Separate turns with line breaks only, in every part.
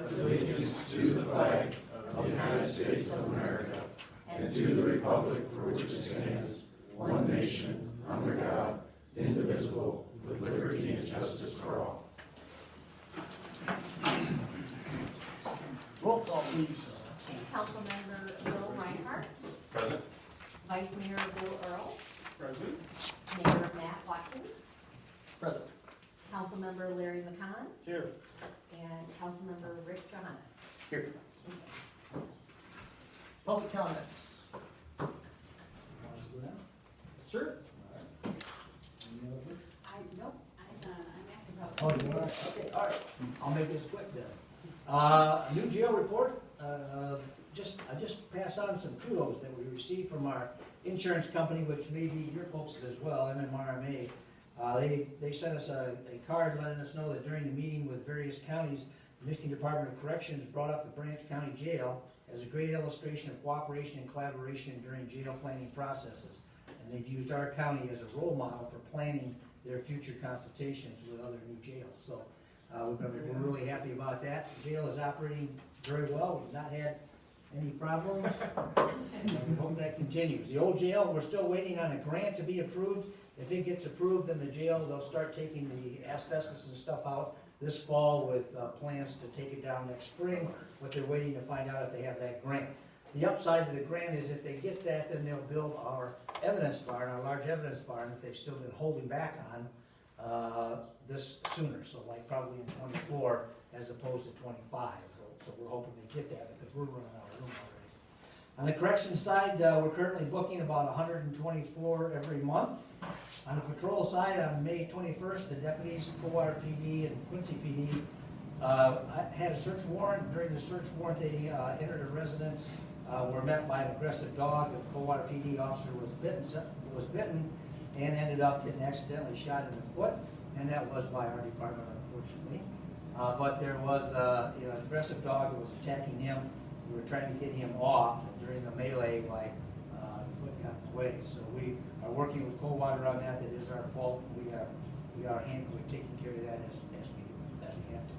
allegiance to the flag of the United States of America and to the republic for which it stands, one nation, under God, indivisible, with liberty and justice for all.
Roll call, please.
Councilmember Bill Reinhardt,
Present.
Vice Mayor Bill Earl,
Present.
Mayor Matt Watkins,
Present.
Councilmember Larry McCon,
Here.
and Councilmember Rick Johannes.
Here. Public comments. Sure.
Nope, I'm active.
Oh, you are? Okay, all right. I'll make this quick then. New jail report. I just pass on some kudos that we received from our insurance company, which may be your folks as well, MMRMA. They sent us a card letting us know that during the meeting with various counties, the Michigan Department of Corrections brought up the Branch County Jail as a great illustration of cooperation and collaboration during jail planning processes. And they've used our county as a role model for planning their future consultations with other new jails. So we're really happy about that. The jail is operating very well. We've not had any problems. And we hope that continues. The old jail, we're still waiting on a grant to be approved. If it gets approved, then the jail, they'll start taking the asbestos and stuff out this fall with plans to take it down next spring, but they're waiting to find out if they have that grant. The upside of the grant is if they get that, then they'll build our evidence barn, our large evidence barn that they've still been holding back on this sooner, so like probably in 24 as opposed to 25. So we're hoping they get that because we're running out of room already. On the corrections side, we're currently booking about 124 every month. On the patrol side, on May 21st, the deputies, Coldwater PD and Quincy PD, had a search warrant. During the search warrant, they entered a residence, were met by an aggressive dog. The Coldwater PD officer was bitten and ended up getting accidentally shot in the foot, and that was by our department, unfortunately. But there was an aggressive dog that was attacking him. We were trying to get him off during the melee by the foot got in the way. So we are working with Coldwater on that. That is our fault. We're taking care of that as we have to.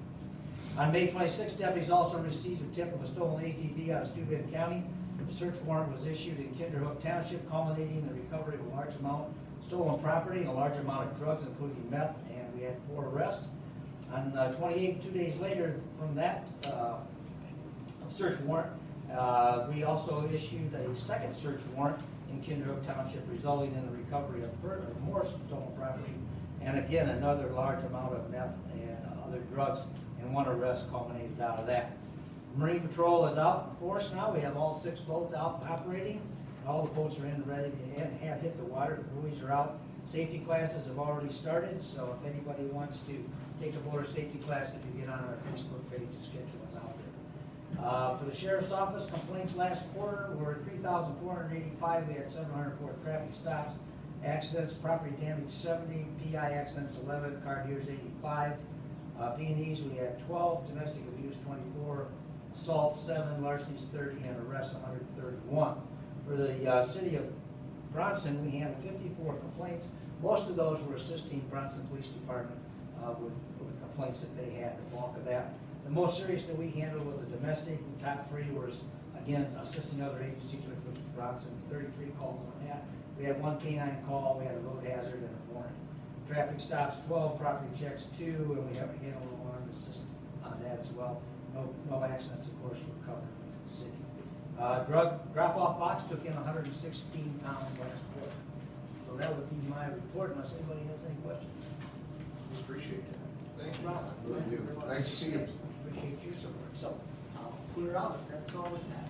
On May 26th, deputies also received a tip of a stolen ATV out of Steuben County. The search warrant was issued in Kinderhook Township, culminating in the recovery of a large amount of stolen property and a large amount of drugs, including meth, and we had 4 arrests. On 28th, 2 days later from that search warrant, we also issued a second search warrant in Kinderhook Township, resulting in the recovery of more stolen property, and again another large amount of meth and other drugs, and 1 arrest culminated out of that. Marine Patrol is out in force now. We have all 6 boats out operating. All the boats are in ready and have hit the water. The buoys are out. Safety classes have already started, so if anybody wants to take a boater safety class, if you get on our Facebook page, the schedule is out there. For the Sheriff's Office, complaints last quarter were 3,485. We had 704 traffic stops. Accidents, property damage 70, PI accidents 11, car deers 85. P&Es, we had 12, domestic abuse 24, assaults 7, larcenies 30, and arrests 131. For the city of Bronson, we handled 54 complaints. Most of those were assisting Bronson Police Department with complaints that they had, the bulk of that. The most serious that we handled was a domestic. The top 3 were, again, assisting other agencies, which was Bronson, 33 calls on that. We had 1 canine call, we had a road hazard, and a warrant. Traffic stops 12, property checks 2, and we have a handle alarm assist on that as well. No accidents, of course, were covered with the city. Drug drop-off box took in 116 pounds last quarter. So that would be my report, unless anybody has any questions.
We appreciate it.
Thanks, Ron.
Really do. Nice to see you.
Appreciate your support. So I'll put it out if that's all we have.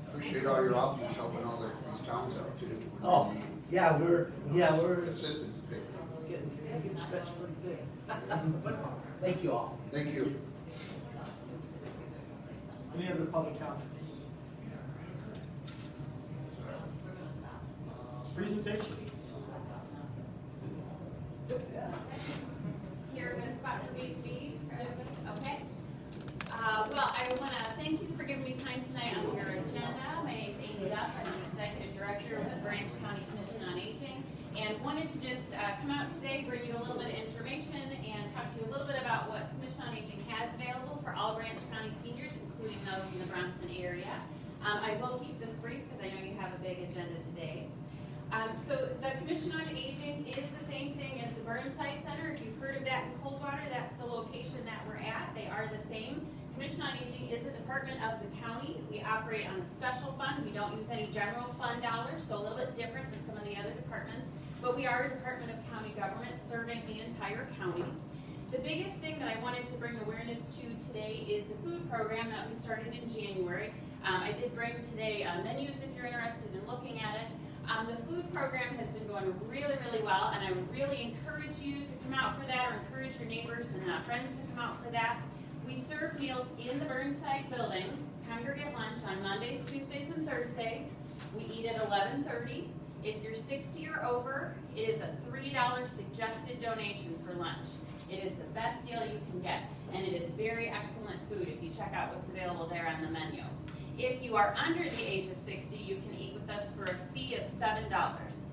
Appreciate all your officers helping all these towns out too.
Oh, yeah, we're
Assistance is big.
getting stretched pretty thin. But thank you all.
Thank you.
Any other public comments? Presentations. Yeah.
Here, a good spot for me to be, okay? Well, I want to thank you for giving me time tonight on your agenda. My name is Amy Duff. I'm the Executive Director with the Branch County Commission on Aging, and wanted to just come out today, bring you a little bit of information and on Aging has available for all Branch County seniors, including those in the Bronson area. I will keep this brief because I know you have a big agenda today. So the Commission on Aging is the same thing as the Burnside Center. If you've heard of that in Coldwater, that's the location that we're at. They are the same. Commission on Aging is a department of the county. We operate on a special fund. We don't use any general fund dollars, so a little bit different than some of the other departments. But we are a department of county government serving the entire county. The biggest thing that I wanted to bring awareness to today is the food program that we started in January. I did bring today menus if you're interested in looking at it. The food program has been going really, really well, and I would really encourage you to come out for that, or encourage your neighbors and friends to come out for that. We serve meals in the Burnside building, congregate lunch on Mondays, Tuesdays, and Thursdays. We eat at 11:30. If you're 60 or over, it is a $3 suggested donation for lunch. It is the best deal you can get, and it is very excellent food if you check out what's available there on the menu. If you are under the age of 60, you can eat with us for a fee of $7.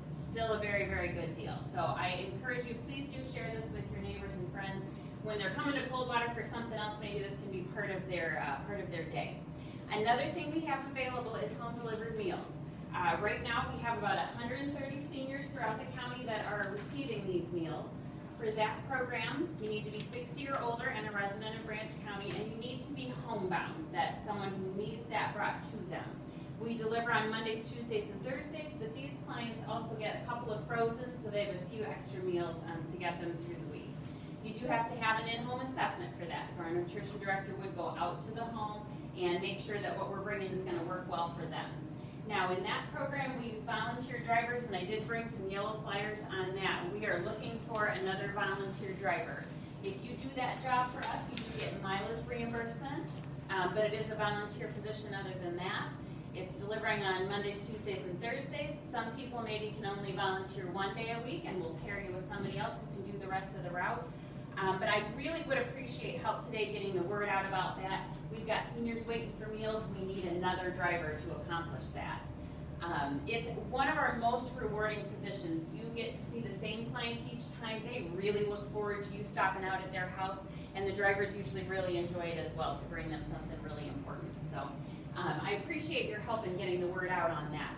Still a very, very good deal. So I encourage you, please do share this with your neighbors and friends. When they're coming to Coldwater for something else, maybe this can be part of their day. Another thing we have available is home delivered meals. Right now, we have about 130 seniors throughout the county that are receiving these meals. For that program, you need to be 60 or older and a resident of Branch County, and you need to be homebound, that's someone who needs that brought to them. We deliver on Mondays, Tuesdays, and Thursdays, but these clients also get a couple of frozen, so they have a few extra meals to get them through the week. You do have to have an in-home assessment for that, so our nutrition director would go out to the home and make sure that what we're bringing is going to work well for them. Now, in that program, we use volunteer drivers, and I did bring some yellow flyers on that. We are looking for another volunteer driver. If you do that job for us, you do get mileage reimbursement, but it is a volunteer position other than that. It's delivering on Mondays, Tuesdays, and Thursdays. Some people maybe can only volunteer one day a week, and we'll pair you with somebody else who can do the rest of the route. But I really would appreciate help today getting the word out about that. We've got seniors waiting for meals. We need another driver to accomplish that. It's one of our most rewarding positions. You get to see the same clients each time. They really look forward to you stopping out at their house, and the drivers usually really enjoy it as well to bring them something really important. So I appreciate your help in getting the word out on that.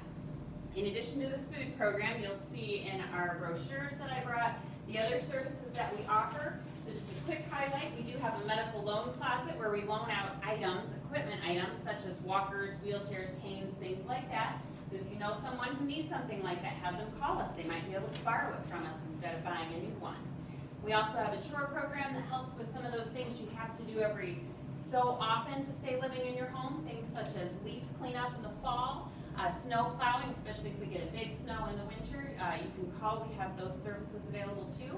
In addition to the food program, you'll see in our brochures that I brought the other services that we offer. So just a quick highlight, we do have a medical loan closet where we loan out items, equipment items, such as walkers, wheelchairs, canes, things like that. So if you know someone who needs something like that, have them call us. They might be able to borrow it from us instead of buying a new one. We also have a chore program that helps with some of those things you have to do every so often to stay living in your home, things such as leaf cleanup in the fall, snow plowing, especially if we get a big snow in the winter. You can call. We have those services available too.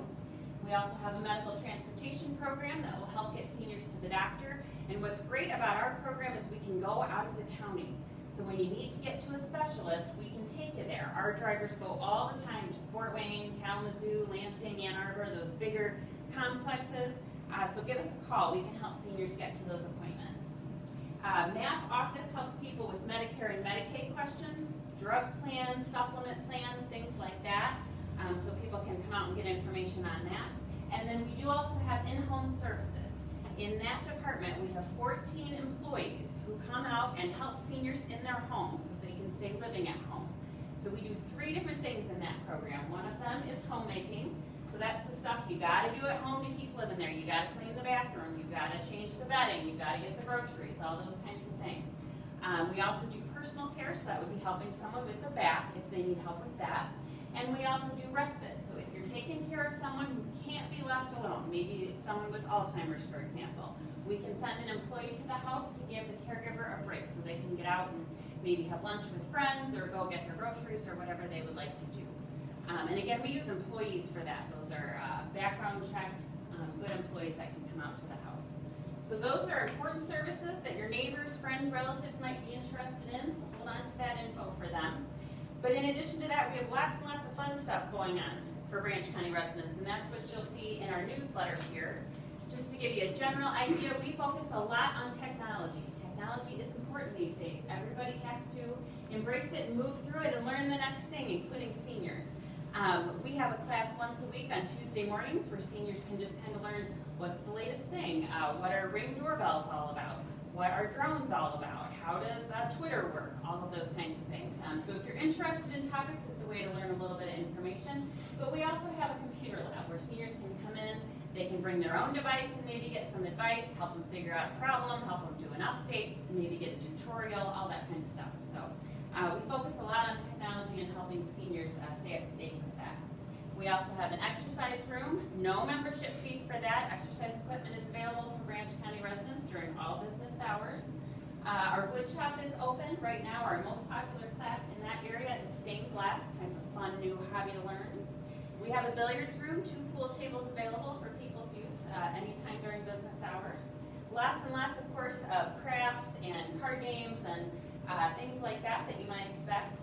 We also have a medical transportation program that will help get seniors to the doctor. And what's great about our program is we can go out of the county. So when you need to get to a specialist, we can take you there. Our drivers go all the time to Fort Wayne, Kalamazoo, Lansing, Ann Arbor, those bigger complexes. So give us a call. We can help seniors get to those appointments. MAP office helps people with Medicare and Medicaid questions, drug plans, supplement plans, things like that. So people can come out and get information on that. And then we do also have in-home services. In that department, we have 14 employees who come out and help seniors in their homes so they can stay living at home. So we do 3 different things in that program. One of them is homemaking. So that's the stuff you gotta do at home to keep living there. You gotta clean the bathroom, you gotta change the bedding, you gotta get the groceries, all those kinds of things. We also do personal care, so that would be helping someone with a bath if they need help with that. And we also do respite. So if you're taking care of someone who can't be left alone, maybe it's someone with Alzheimer's, for example, we can send an employee to the house to give the caregiver a break so they can get out and maybe have lunch with friends or go get their groceries or whatever they would like to do. And again, we use employees for that. Those are background checked, good employees that can come out to the house. So those are important services that your neighbors, friends, relatives might be interested in, so hold on to that info for them. But in addition to that, we have lots and lots of fun stuff going on for Branch County residents, and that's what you'll see in our newsletter here. Just to give you a general idea, we focus a lot on technology. Technology is important these days. Everybody has to embrace it and move through it and learn the next thing, including seniors. We have a class once a week on Tuesday mornings where seniors can just kind of learn what's the latest thing, what are Ring doorbells all about, what are drones all about, how does Twitter work, all of those kinds of things. So if you're interested in topics, it's a way to learn a little bit of information. But we also have a computer lab where seniors can come in, they can bring their own device and maybe get some advice, help them figure out a problem, help them do an update, maybe get a tutorial, all that kind of stuff. So we focus a lot on technology and helping seniors stay up to date with that. We also have an exercise room, no membership fee for that. Exercise equipment is available for Branch County residents during all business hours. Our wood shop is open right now. Our most popular class in that area is stained glass, kind of a fun new hobby to learn. We have a billiards room, 2 pool tables available for people's use anytime during business hours. Lots and lots, of course, of crafts and card games and things like that you might expect.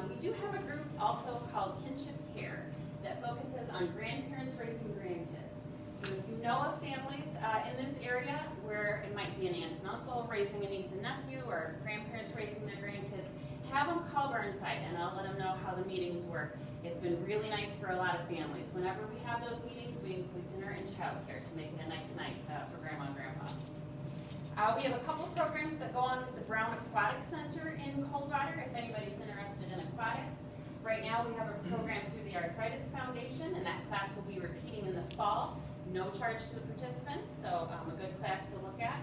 We do have a group also called Kinship Care that focuses on grandparents raising grandkids. So if you know of families in this area where it might be an aunt and uncle raising a niece and nephew or grandparents raising their grandkids, have them call Burnside and I'll let them know how the meetings work. It's been really nice for a lot of families. Whenever we have those meetings, we include dinner and childcare to make it a nice night for Grandma and Grandpa. We have a couple programs that go on with the Brown Aquatic Center in Coldwater, if anybody's interested in aquatics. Right now we have a program through the Arthritis Foundation, and that class will be repeating in the fall. No charge to the participants, so a good class to look at.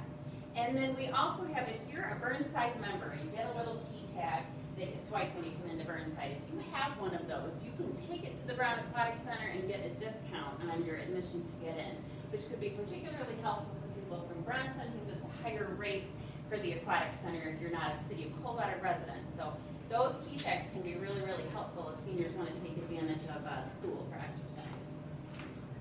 And then we also have, if you're a Burnside member, you get a little key tag that you swipe when you come into Burnside. If you have one of those, you can take it to the Brown Aquatic Center and get a discount on your admission to get in, which could be particularly helpful for people from Bronson because it's a higher rate for the Aquatic Center if you're not a City of Coldwater resident. So those key tags can be really, really helpful if seniors want to take advantage of the pool for exercise.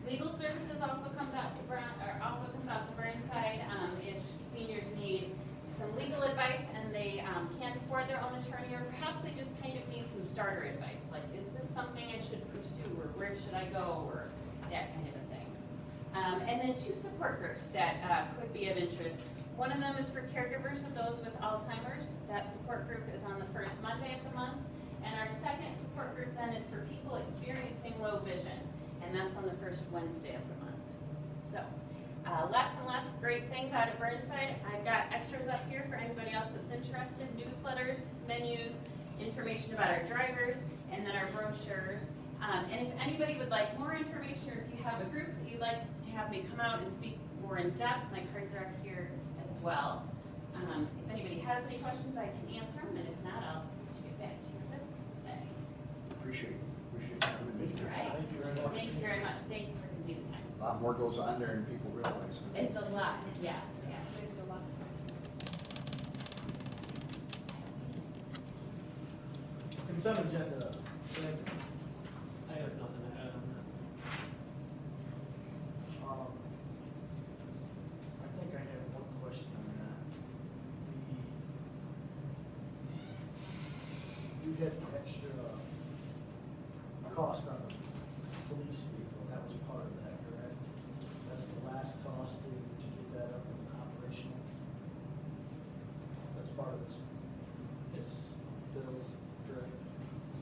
Legal services also comes out to Burnside if seniors need some legal advice and they can't afford their own attorney, or perhaps they just kind of need some starter advice, like is this something I should pursue, or where should I go, or that kind of a thing. And then 2 support groups that could be of interest. One of them is for caregivers of those with Alzheimer's. That support group is on the first Monday of the month. And our second support group then is for people experiencing low vision, and that's on the first Wednesday of the month. So lots and lots of great things out of Burnside. I've got extras up here for anybody else that's interested, newsletters, menus, information about our drivers, and then our brochures. And if anybody would like more information, or if you have a group that you'd like to have me come out and speak more in depth, my cards are up here as well. If anybody has any questions, I can answer them, and if not, I'll let you get back to your business today.
Appreciate you coming in.
All right.
Thank you very much.
Thank you very much. Thank you for giving me the time.
A lot more goes on there than people realize.
It's a lot, yes, yes.
It's a lot.
Consent agenda. Brandon.
I have nothing to add on that.
I think I have one question on that. You had the extra cost on the police vehicle, that was part of that, correct? That's the last cost to get that up and operational? That's part of this
It's,
bills, correct?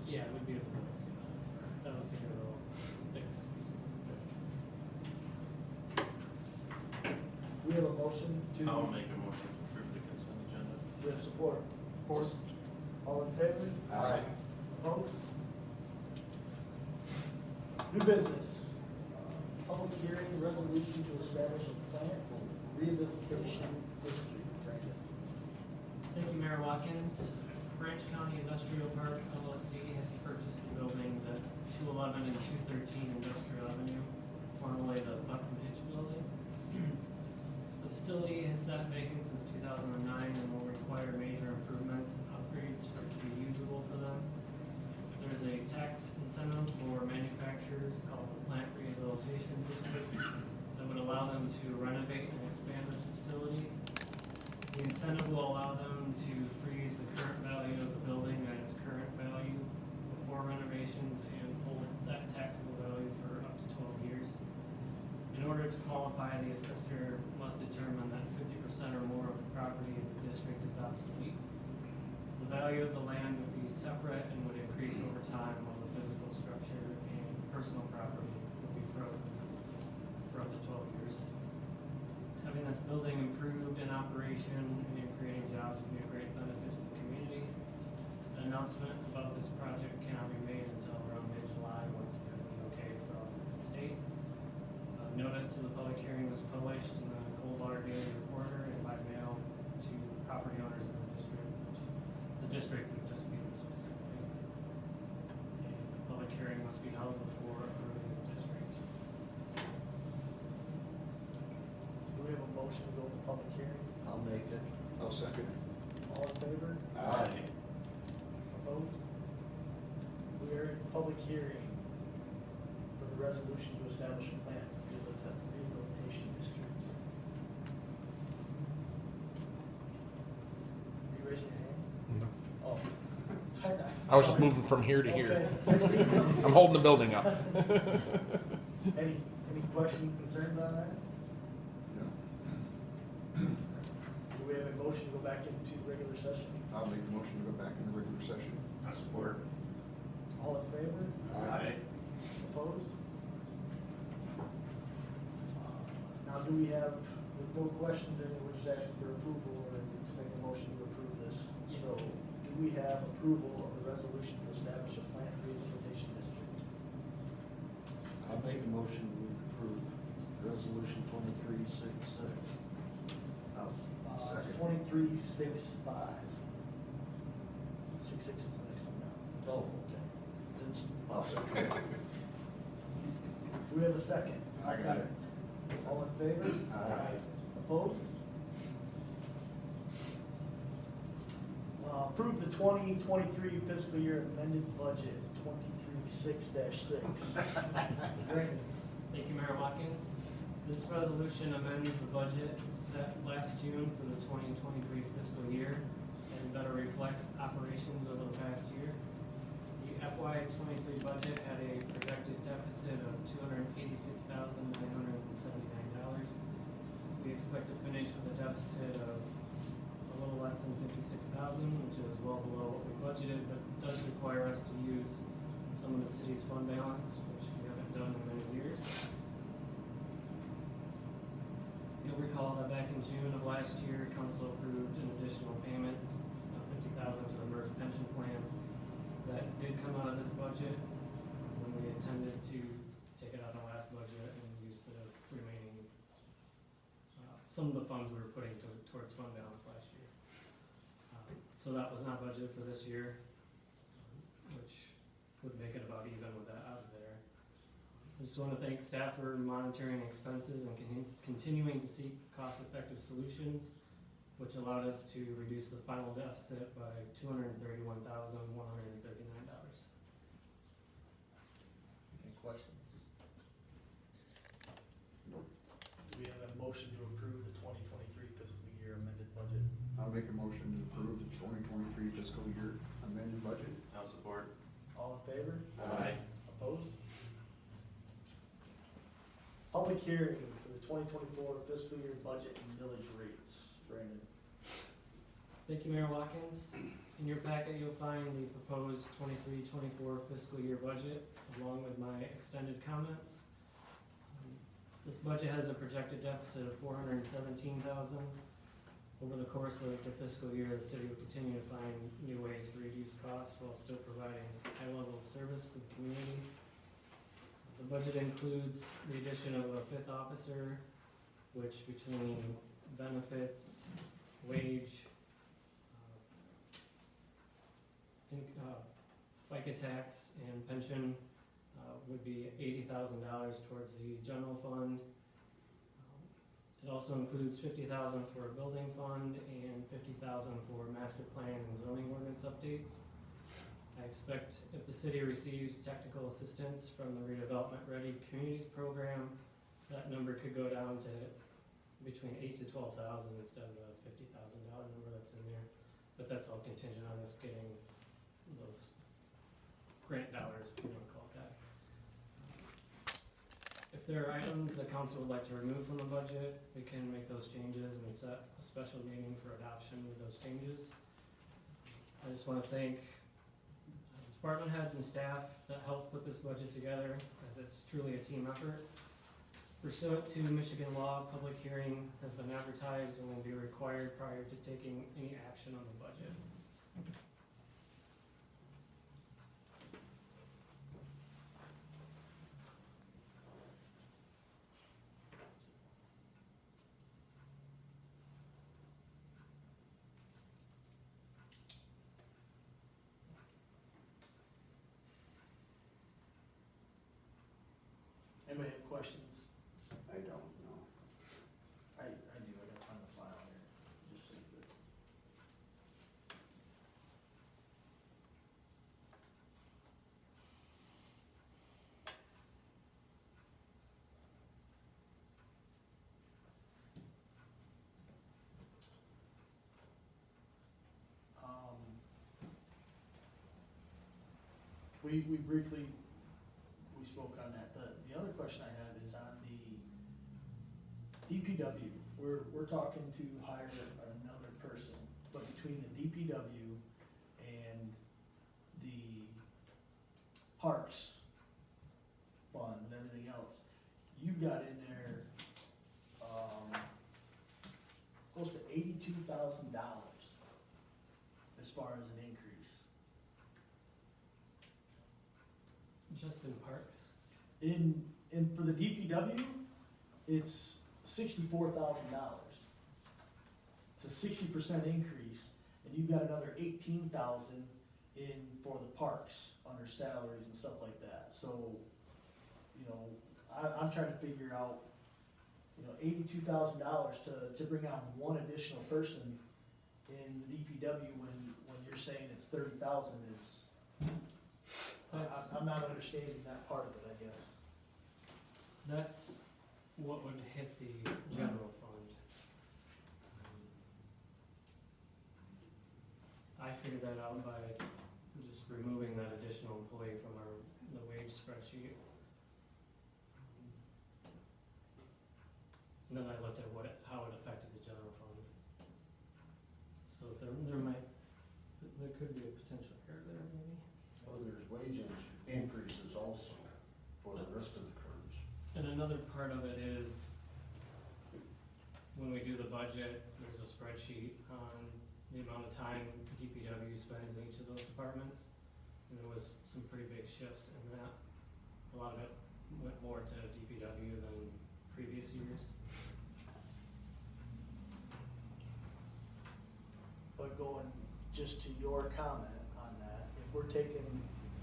yeah, we'd be able to see that. That was to get it all fixed.
We have a motion to.
I'll make a motion to approve the consent agenda.
We have support. Support. All in favor?
Aye.
Opposed? New business. Public hearing resolution to establish a plant rehabilitation district. Brandon.
Thank you, Mayor Watkins. Branch County Industrial Park LLC has purchased the buildings at 211 and 213 Industrial Avenue, formerly the Buck and Pitch Building. The facility has sat vacant since 2009 and will require major improvements and upgrades for it to be usable for them. There's a tax incentive for manufacturers called the Plant Rehabilitation District that would allow them to renovate and expand this facility. The incentive will allow them to freeze the current value of the building at its current value before renovations and hold that taxable value for up to 12 years. In order to qualify, the assessor must determine that 50% or more of the property in the district is obsolete. The value of the land would be separate and would increase over time while the physical structure personal property will be frozen for up to 12 years. Having this building improved in operation and creating jobs would be a great benefit to the community. An announcement about this project cannot be made until around mid-July, once we have the okay from the state. Notice of the public hearing was published in the Coldwater Daily Reporter and by mail to property owners in the district, which the district would just be this facility. And the public hearing must be held before approving the district.
Do we have a motion to go to public hearing?
I'll make it. I'll second it.
All in favor?
Aye.
Opposed? We are in public hearing for the resolution to establish a plan for rehabilitation district. Are you raising your hand?
No.
Oh.
I was just moving from here to here.
Okay. I see.
I'm holding the building up.
Any questions, concerns on that? Do we have a motion to go back into regular session?
I'll make the motion to go back in the regular session.
I support.
All in favor?
Aye.
Opposed? Now, do we have, with no questions, or we're just asking for approval or to make a motion to approve this?
Yes.
So, do we have approval of the resolution to establish a plant rehabilitation district?
I make a motion to approve resolution 2366.
It's 2365. 66 is the next one down.
Oh, okay.
I'll second it.
Do we have a second?
I got it.
All in favor?
Aye.
Opposed? Approve the 2023 fiscal year amended budget, 236-6. Brandon?
Thank you, Mayor Watkins. This resolution amends the budget set last June for the 2023 fiscal year and better reflects operations over the past year. The FY '23 budget had a projected deficit of $286,979. We expect to finish with a deficit of a little less than $56,000, which is well below what we budgeted, but does require us to use some of the city's fund balance, which we haven't done in many years. You'll recall that back in June of last year, council approved an additional payment of $50,000 to the MERS pension plan. That did come out of this budget when we intended to take it out of the last budget and use the remaining, some of the funds we were putting towards fund balance last year. So that was not budgeted for this year, which would make it about even with that out of there. I just want to thank staff for monitoring expenses and continuing to seek cost-effective solutions, which allowed us to reduce the final deficit by $231,139.
Any questions?
Nope.
Do we have a motion to approve the 2023 fiscal year amended budget?
I'll make a motion to approve the 2023 fiscal year amended budget.
I'll support.
All in favor?
Aye.
Opposed? Public hearing for the 2024 fiscal year budget and millage rates. Brandon?
Thank you, Mayor Watkins. In your packet, you'll find the proposed 23-24 fiscal year budget, along with my extended comments. This budget has a projected deficit of $417,000. Over the course of the fiscal year, the city will continue to find new ways to reduce costs while still providing high level of service to the community. The budget includes the addition of a 5th officer, which between benefits, wage, FICA tax, and pension would be $80,000 towards the general fund. It also includes $50,000 for a building fund and $50,000 for master plan and zoning ordinance updates. I expect if the city receives technical assistance from the Redevelopment Ready Communities Program, that number could go down to between $8,000 to $12,000 instead of the $50,000 number that's in there. But that's all contingent on us getting those grant dollars, if you want to call it that. If there are items the council would like to remove from the budget, we can make those changes and set a special meeting for adoption with those changes. I just want to thank department heads and staff that helped put this budget together, as it's truly a team effort. Pursuant to Michigan law, public hearing has been advertised and will be required prior to taking any action on the budget.
Anybody have questions?
I don't know.
I do, I gotta find the file here, just so that. We briefly, we spoke on that. The other question I have is on the DPW. We're talking to hire another person, but between the DPW and the parks fund and everything else, you've got in there, close to $82,000 as far as an increase.
Just in parks?
For the DPW, it's $64,000. It's a 60% increase, and you've got another 18,000 in for the parks under salaries and stuff like that. So, you know, I'm trying to figure out, you know, $82,000 to bring on one additional person in the DPW when you're saying it's 30,000 is. I'm not understanding that part of it, I guess.
That's what would hit the general fund. I figured that out by just removing that additional employee from the wage spreadsheet. And then I looked at how it affected the general fund. So there could be a potential error there maybe.
Well, there's wage increases also for the rest of the crews.
And another part of it is, when we do the budget, there's a spreadsheet on the amount of time DPW spends in each of those departments. And there was some pretty big shifts in that. A lot of it went more to DPW than previous years.
But going just to your comment on that, if we're taking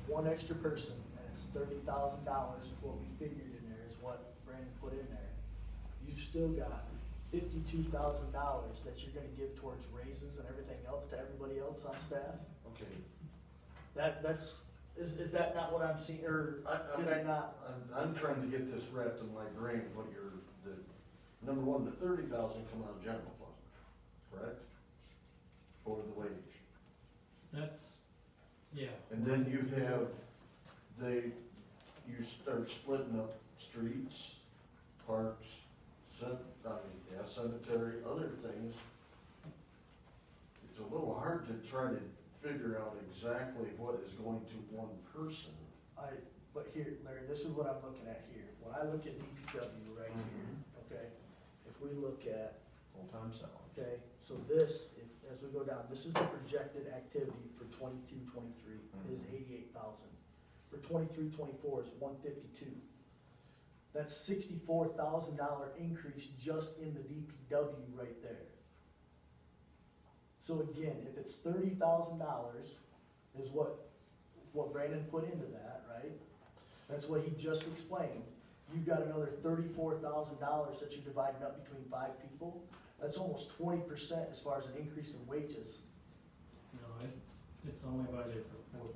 one extra person and it's $30,000 is what we figured in there, is what Brandon put in there, you've still got $52,000 that you're gonna give towards raises and everything else to everybody else on staff?
Okay.
Is that not what I'm seeing, or did I not?
I'm trying to get this wrapped in my brain, what number one, the 30,000 come out of general fund, correct? For the wage.
That's, yeah.
And then you have, you start splitting up streets, parks, cemetery, other things. It's a little hard to try to figure out exactly what is going to one person.
But here, Larry, this is what I'm looking at here. When I look at DPW right here, okay, if we look at,
Full-time salary.
okay, so this, as we go down, this is the projected activity for 22-23 is 88,000. For 23-24 is 152. That's $64,000 increase just in the DPW right there. So again, if it's $30,000 is what Brandon put into that, right? That's what he just explained. You've got another $34,000 that you're dividing up between 5 people. That's almost 20% as far as an increase in wages.
No, it's only budgeted for 4.5%.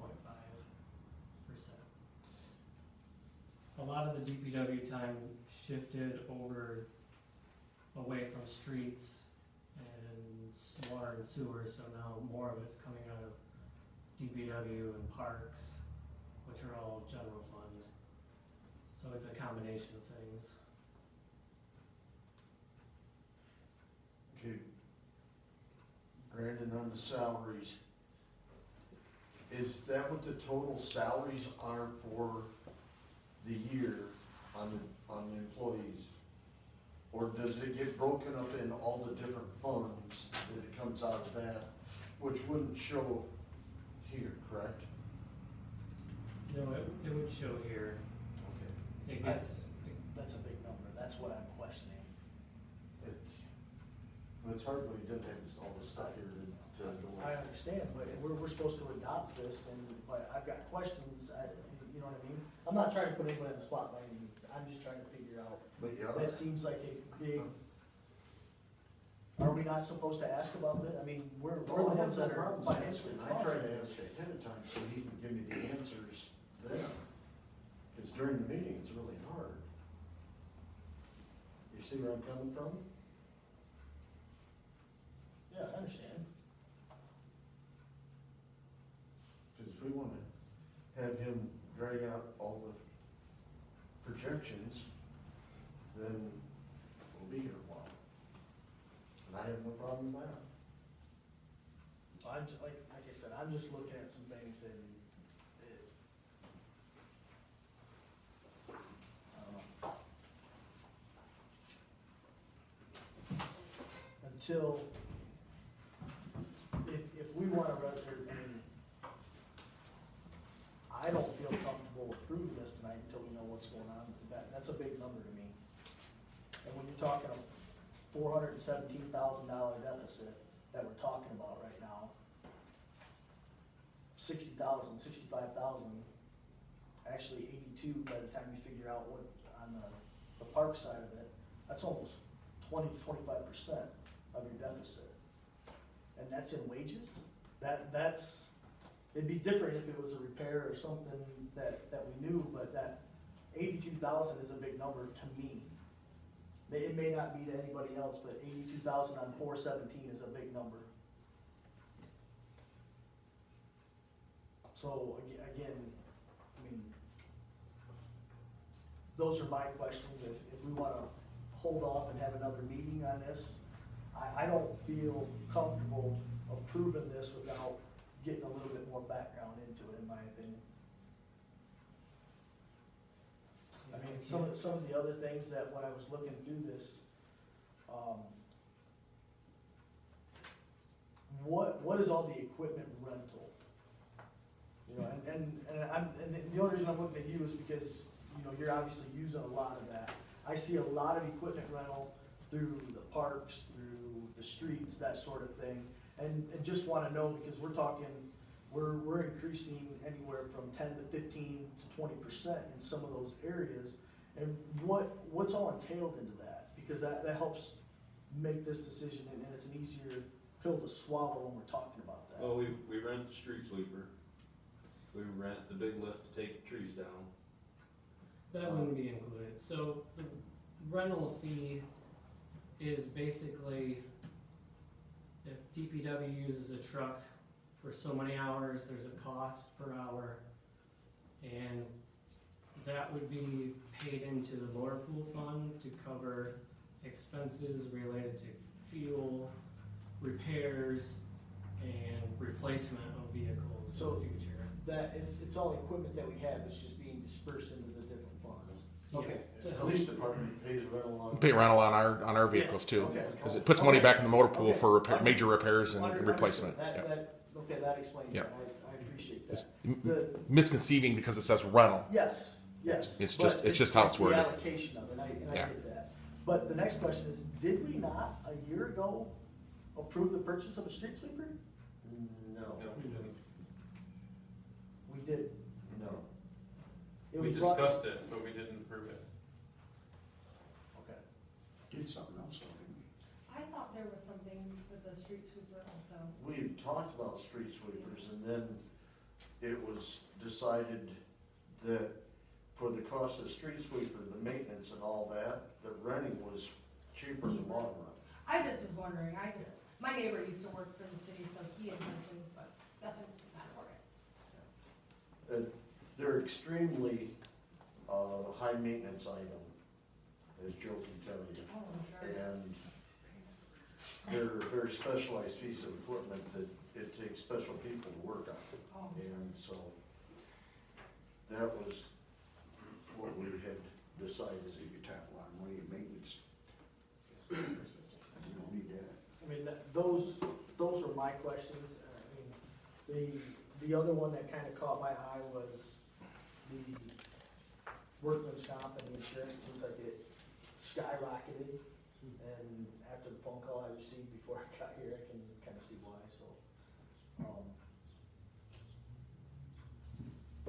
A lot of the DPW time shifted away from streets and water and sewer, so now more of it's coming out of DPW and parks, which are all general fund. So it's a combination of things.
Okay. Brandon, on the salaries, is that what the total salaries are for the year on the employees? Or does it get broken up in all the different funds that it comes out of that, which wouldn't show here, correct?
No, it would show here.
Okay.
It gets,
That's a big number, that's what I'm questioning.
But it's hard when you didn't have all this stuff here to go
I
with.
understand, but we're supposed to adopt this, but I've got questions, you know what I mean? I'm not trying to put anybody on the spot by any means, I'm just trying to figure out,
But yeah.
that seems like a big, are we not supposed to ask about that? I mean, we're the ones that are financially
I try to
responsible.
ask ahead of time so he can give me the answers then. Because during the meeting, it's really hard. You see where I'm coming from?
Yeah, I understand.
Because if we want to have him drag out all the projections, then we'll be here a while. And I have no problem with that.
I'm, like I said, I'm just looking at some things and it, I don't know. Until, if we wanna run there, I mean, I don't feel comfortable approving this tonight until we know what's going on. That's a big number to me. And when you're talking a $417,000 deficit that we're talking about right now, 60,000, 65,000, actually 82 by the time you figure out what, on the park side of it, that's almost 20 to 25% of your deficit. And that's in wages? That's, it'd be different if it was a repair or something that we knew, but that 82,000 is a big number to me. It may not be to anybody else, but 82,000 on 417 is a big number. So again, I mean, those are my questions. If we wanna hold off and have another meeting on this, I don't feel comfortable approving this without getting a little bit more background into it, in my opinion. I mean, some of the other things that when I was looking through this, what is all the equipment rental? You know, and the only reason I'm looking at you is because, you know, you're obviously using a lot of that. I see a lot of equipment rental through the parks, through the streets, that sort of thing. And just wanna know, because we're increasing anywhere from 10 to 15 to 20% in some of those areas. And what's all entailed into that? Because that helps make this decision, and it's an easier pill to swallow when we're talking about that.
Well, we rent the street sweeper. We rent the big lift to take the trees down.
that wouldn't be included. So the rental fee is basically if DPW uses a truck for so many hours, there's a cost per hour. And that would be paid into the motor pool fund to cover expenses related to fuel, repairs, and replacement of vehicles in
So-
the future.
That, it's all equipment that we have, it's just being dispersed into the different funds.
Yeah,
Okay.
to help-
Police department pays rental on.
We pay rental on our vehicles too,
Okay.
because it puts money back in the motor pool
Okay.
for major repairs and
Understood.
replacement.
That,
Yeah.
okay, that explains
Yeah.
it, I appreciate
It's
that. The-
misconceiving because it says rental.
Yes, yes.
It's
but
just how it's worded.
the allocation of it, and I
Yeah.
get that. But the next question is, did we not, a year ago, approve the purchase of a street sweeper?
No,
We did.
no.
It
We
was brought-
discussed it, but we didn't approve it.
Okay.
Did something else, though, didn't we?
I thought there was something with the street sweeper also.
We talked about street sweepers, and then it was decided that for the cost of street sweeper, the maintenance and all that, the renting was cheaper in the long run.
I just was wondering, my neighbor used to work for the city, so he had mentioned, but nothing for it.
They're extremely, high maintenance item, as Joe can tell you.
Oh, I'm sure.
And they're a very specialized piece of equipment that it takes special people to work on.
Oh.
And so that was what we had decided.
So you tap a lot of money in maintenance. You don't need that.
I mean, those are my questions. I mean, the other one that kind of caught my eye was the workman's comp and the insurance. Seems like it skyrocketed. And after the phone call I received before I got here, I can kind of see why, so.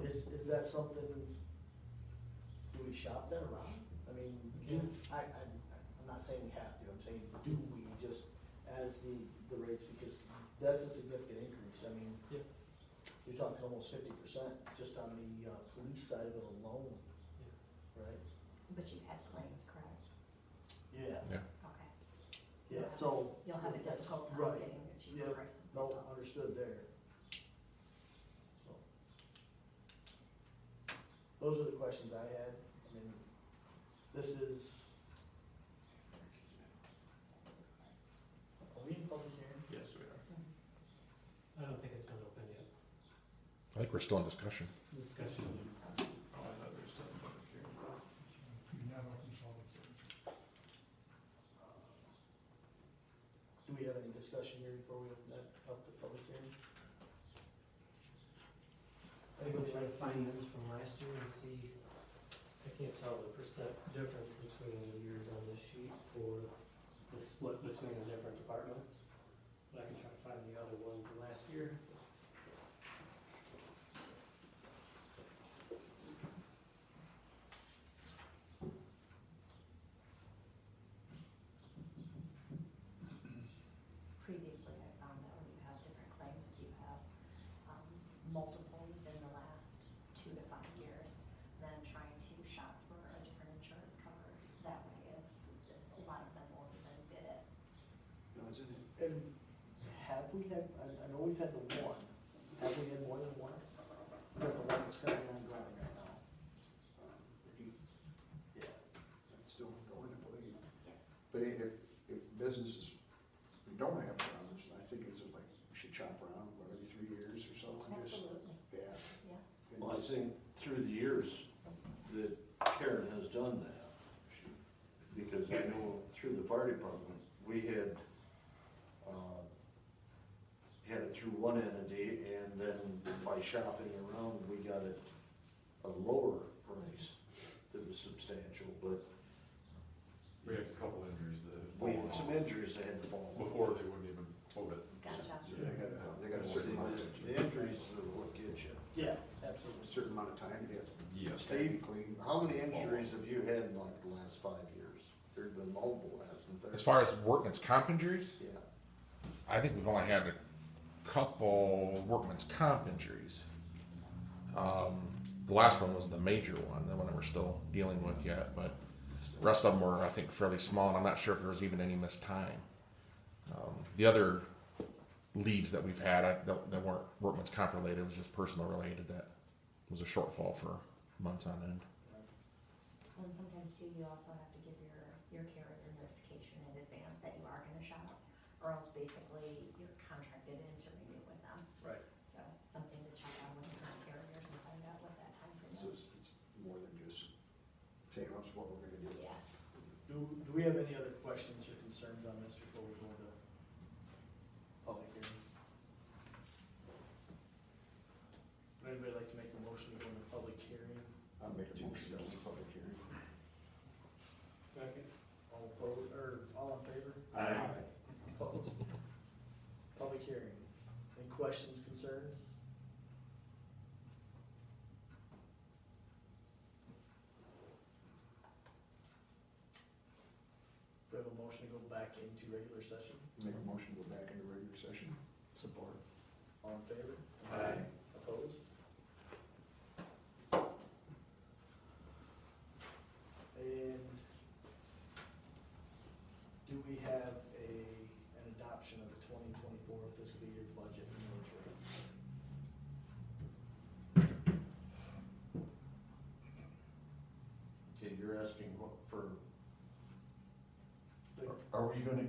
Is that something, do we shop that around? I mean, I'm not saying we have to, I'm saying, do we just, as the rates, because that's a significant increase, I mean.
Yep.
You're talking almost 50% just on the, police side of it alone, right?
But you've had claims, correct?
Yeah.
Okay.
Yeah, so.
You'll have a
that's
difficult time
right.
getting a cheaper
Yeah,
price.
no, understood there. So. Those are the questions I had. I mean, this is. Are we in public hearing?
Yes, we are.
I don't think it's been open yet.
I think we're still in discussion.
Discussion.
Oh, I thought we were still in public hearing.
Do we have any discussion here before we open that up to public hearing? Anybody
Try
like
to find this from last year and see, I can't tell the percent difference between the years on this sheet for the split between the different departments. But I can try to find the other one from last year.
Previously, I found that when you have different claims, if you have, multiple within the last 2 to 5 years, then trying to shop for a different insurance cover that way is, a lot of them won't even bid it.
No, it's in it.
And have we had, I know we've had the one, have we had more than one? We have the one that's currently ongoing right now. Yeah.
It's still going, I believe.
Yes.
But if businesses, we don't have problems, I think it's like, we should chop around, what, every 3 years or so? and just-
Absolutely,
Yeah.
yeah.
And
Well, I
just-
think through the years that Karen has done that, because I know through the fire department, we had it through one entity, and then by shopping around, we got it a lower price that was substantial, but
We had a couple injuries that
we had some injuries that had to fall.
before they wouldn't even quote it.
Gotcha.
So they got a
See,
certain amount of.
the injuries are what get you.
Yeah,
A
absolutely.
certain amount of time, you have to.
Yes.
Steve,
clean.
how many injuries have you had in like the last 5 years? There's been multiple, hasn't there?
As far as workman's comp injuries,
Yeah.
I think we've only had a couple workman's comp injuries. The last one was the major one, the one that we're still dealing with yet, but the rest of them were, I think, fairly small, and I'm not sure if there was even any missed time. The other leaves that we've had that weren't workman's comp related, it was just personal related, that was a shortfall for months on end.
And sometimes too, you also have to give your carrier notification in advance that you are gonna shop, or else basically you're contracted in to renew with them.
Right.
So something to check on with the current carriers and find out what that time frame
So
is.
it's more than just saying us what we're gonna do.
Yeah.
Do we have any other questions or concerns on this before we go to public hearing? Would anybody like to make a motion to go into public hearing?
I'll make a motion to open public hearing.
Second.
All opposed, or all in favor?
Aye.
Opposed? Public hearing. Any questions, concerns? Do we have a motion to go back into regular session?
Make a motion to go back into regular session. Support.
All in favor?
Aye.
Opposed? And do we have an adoption of the 2024 fiscal year budget and millage rates?
Okay, you're asking what for,
The-
are we gonna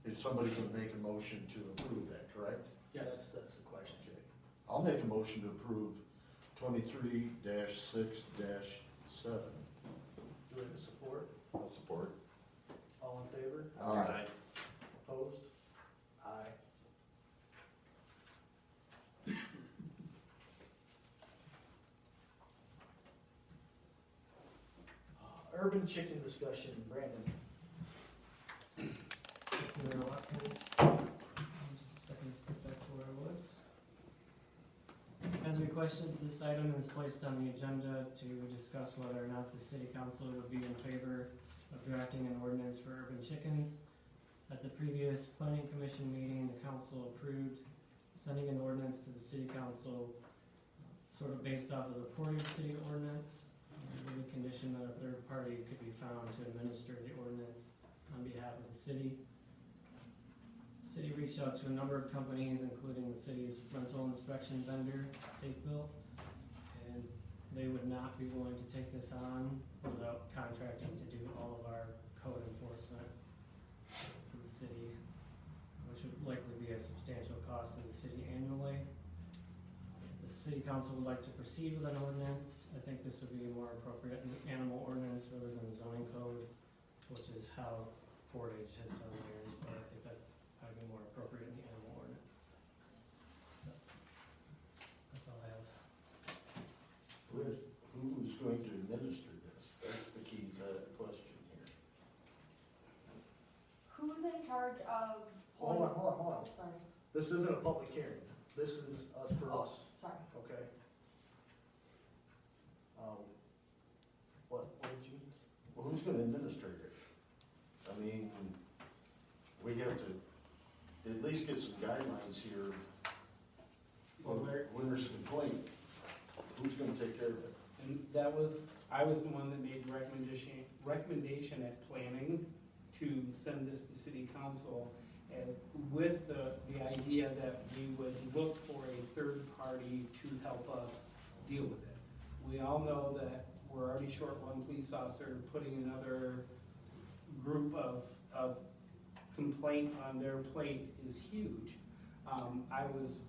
is somebody gonna make a motion to approve that, correct?
Yeah, that's the question, Jake.
I'll make a motion to approve 23-6-7.
Do we have a support?
I'll support.
All in favor?
Aye.
Opposed? Aye. Urban chicken discussion, Brandon.
Mayor Watkins, just a second to get back to where I was. As requested, this item is placed on the agenda to discuss whether or not the city council would be in favor of drafting an ordinance for urban chickens. At the previous planning commission meeting, the council approved sending an ordinance to the city council, sort of based off of the Portage City ordinance, with the condition that a third party could be found to administer the ordinance on behalf of the city. The city reached out to a number of companies, including the city's rental inspection vendor, SafeBuilt, and they would not be willing to take this on without contracting to do all of our code enforcement for the city, which would likely be a substantial cost to the city annually. If the city council would like to proceed with an ordinance, I think this would be more appropriate in the animal ordinance rather than the zoning code, which is how Portage has done theirs, but I think that might be more appropriate in the animal ordinance. That's all I have.
Who's going to administer this? That's the key question here.
Who's in charge of?
Hold on.
Oh, sorry,
This isn't a public hearing. This is for us,
sorry.
okay? What did you?
Well, who's gonna administrate it? I mean, we have to at least get some guidelines here. When there's a complaint, who's gonna take care of it?
And that was, I was the one that made the recommendation at planning to send this to city council, and with the idea that we would look for a third party to help us deal with it. We all know that we're already short one police officer. Putting another group of complaints on their plate is huge. I was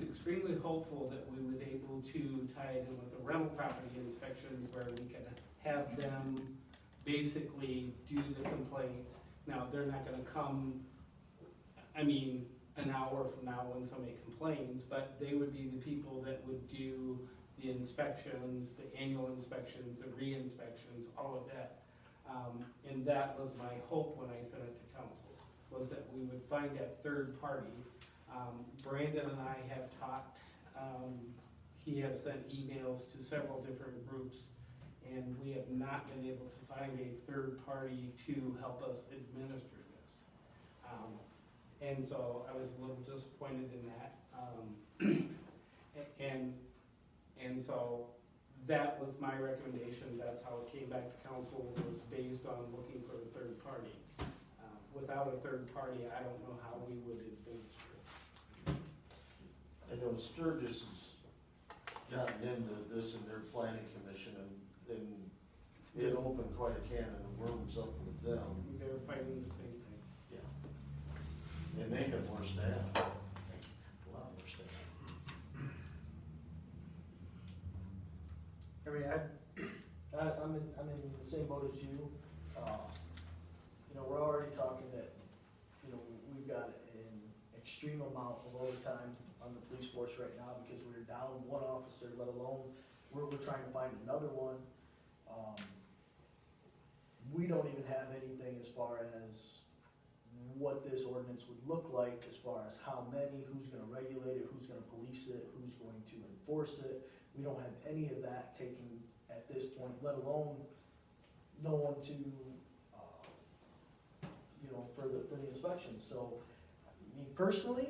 extremely hopeful that we would able to tie it in with the rental property inspections, where we could have them basically do the complaints. Now, they're not gonna come, an hour from now when somebody complains, but they would be the people that would do the inspections, the annual inspections, the re-inspections, all of that. And that was my hope when I sent it to council, was that we would find that third party. Brandon and I have talked, he has sent emails to several different groups, and we have not been able to find a third party to help us administer this. And so I was a little disappointed in that. And so that was my recommendation. That's how it came back to council, was based on looking for a third party. Without a third party, I don't know how we would administer it.
I know Sturgis has gotten into this in their planning commission, and it opened quite a can of worms up with them.
They're fighting the same thing.
Yeah. And they have more staff, a lot more staff.
I'm in the same boat as you. We're already talking that, we've got an extreme amount of overtime on the police force right now because we're down one officer, let alone we're trying to find another one. We don't even have anything as far as what this ordinance would look like, as far as how many, who's gonna regulate it, who's gonna police it, who's going to enforce it. We don't have any of that taken at this point, let alone no one to, for the inspection. So, me personally,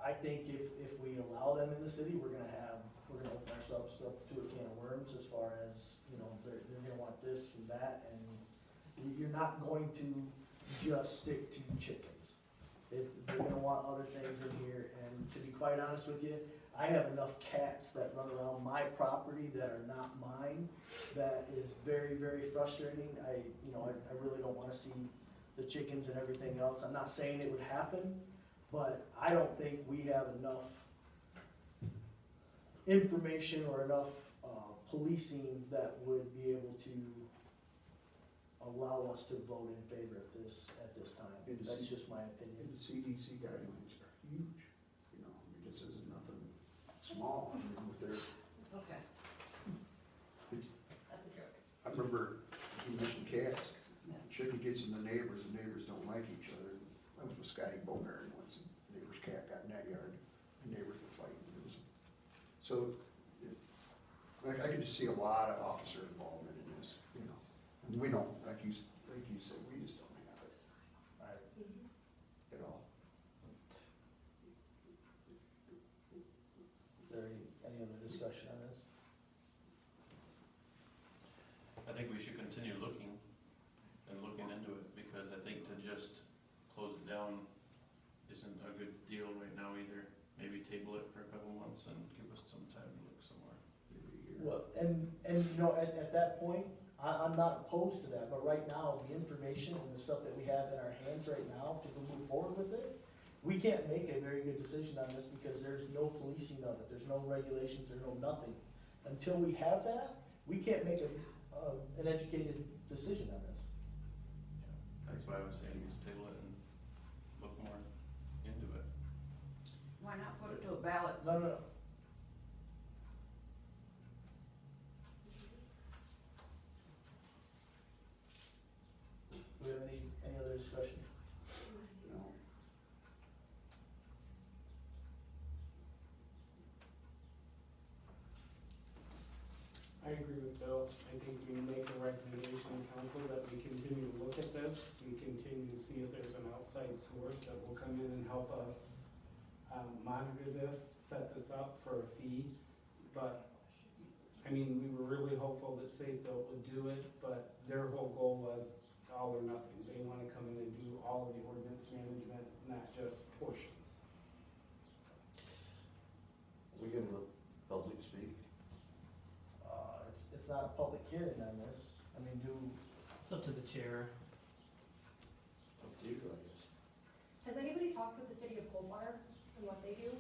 I think if we allow them in the city, we're gonna open ourselves up to a can of worms as far as, they're gonna want this and that, and you're not going to just stick to chickens. They're gonna want other things in here, and to be quite honest with you, I have enough cats that run around my property that are not mine, that is very, very frustrating. I really don't wanna see the chickens and everything else. I'm not saying it would happen, but I don't think we have enough information or enough, policing that would be able to allow us to vote in favor of this at this time. That's just my opinion.
And the CDC guidelines are huge, this isn't nothing small, with their,
Okay. That's a joke.
I remember you mentioned cats. Chicken gets in the neighbors don't like each other. I was with Scotty Bogart once, and the neighbor's cat got in that yard, the neighbors were fighting. So, I can just see a lot of officer involvement in this, And we don't, like you said, we just don't have it at all.
Is there any other discussion on this?
I think we should continue looking into it, because I think to just close it down isn't a good deal right now either. Maybe table it for a couple months and give us some time to look somewhere.
Well, and at that point, I'm not opposed to that, but right now, the information and the stuff that we have in our hands right now to move forward with it, we can't make a very good decision on this because there's no policing of it, there's no regulations, there's no nothing. Until we have that, we can't make an educated decision on this.
That's why I was saying just table it and look more into it.
Why not put it to a ballot?
No. Do we have any other discussion?
No.
I agree with Bill. I think we make a recommendation to council that we continue to look at this, we continue to see if there's an outside source that will come in and help us monitor this, set this up for a fee. But, we were really hopeful that Safe Built would do it, but their whole goal was all or nothing. They wanna come in and do all of the ordinance management, not just portions.
We give the public speak.
It's not a public hearing on this.
It's up to the chair.
Up to you, I guess.
Has anybody talked with the city of Coldwater and what they do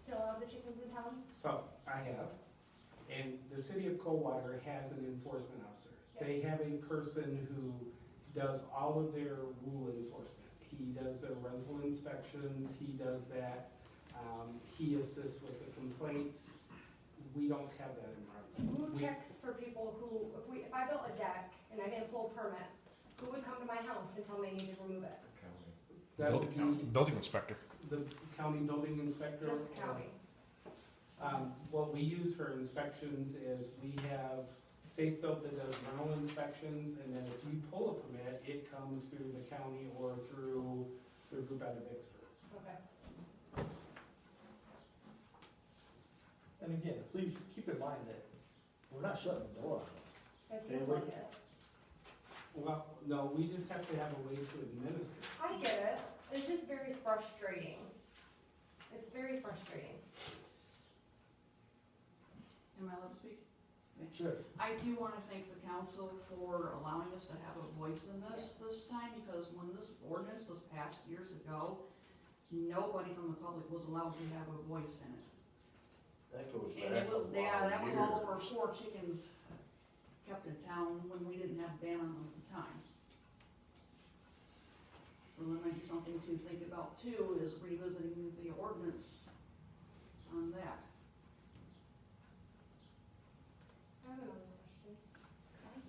to allow the chickens in town?
So, I have, and the city of Coldwater has an enforcement officer. They have a person who does all of their rule enforcement. He does their rental inspections, he does that, he assists with the complaints. We don't have that in Bronson.
Who checks for people who, if I built a deck and I didn't pull a permit, who would come to my house and tell me I need to remove it?
That would be
Building inspector.
the county building inspector.
Just the county.
What we use for inspections is we have Safe Built that does rental inspections, and then if you pull a permit, it comes through the county or through the group out of Vicksburg.
Okay.
And again, please keep in mind that we're not shutting the door on this.
It seems like it.
Well, no, we just have to have a way to administer.
I get it. It's just very frustrating. It's very frustrating.
Am I allowed to speak?
Sure.
I do want to thank the council for allowing us to have a voice in this time, because when this ordinance was passed years ago, nobody from the public was allowed to have a voice in it.
That goes back
And it was,
a lot of
that was all over
years.
4 chickens kept in town when we didn't have a ban on them at the time. So there might be something to think about too, is revisiting the ordinance on that.
I have another question.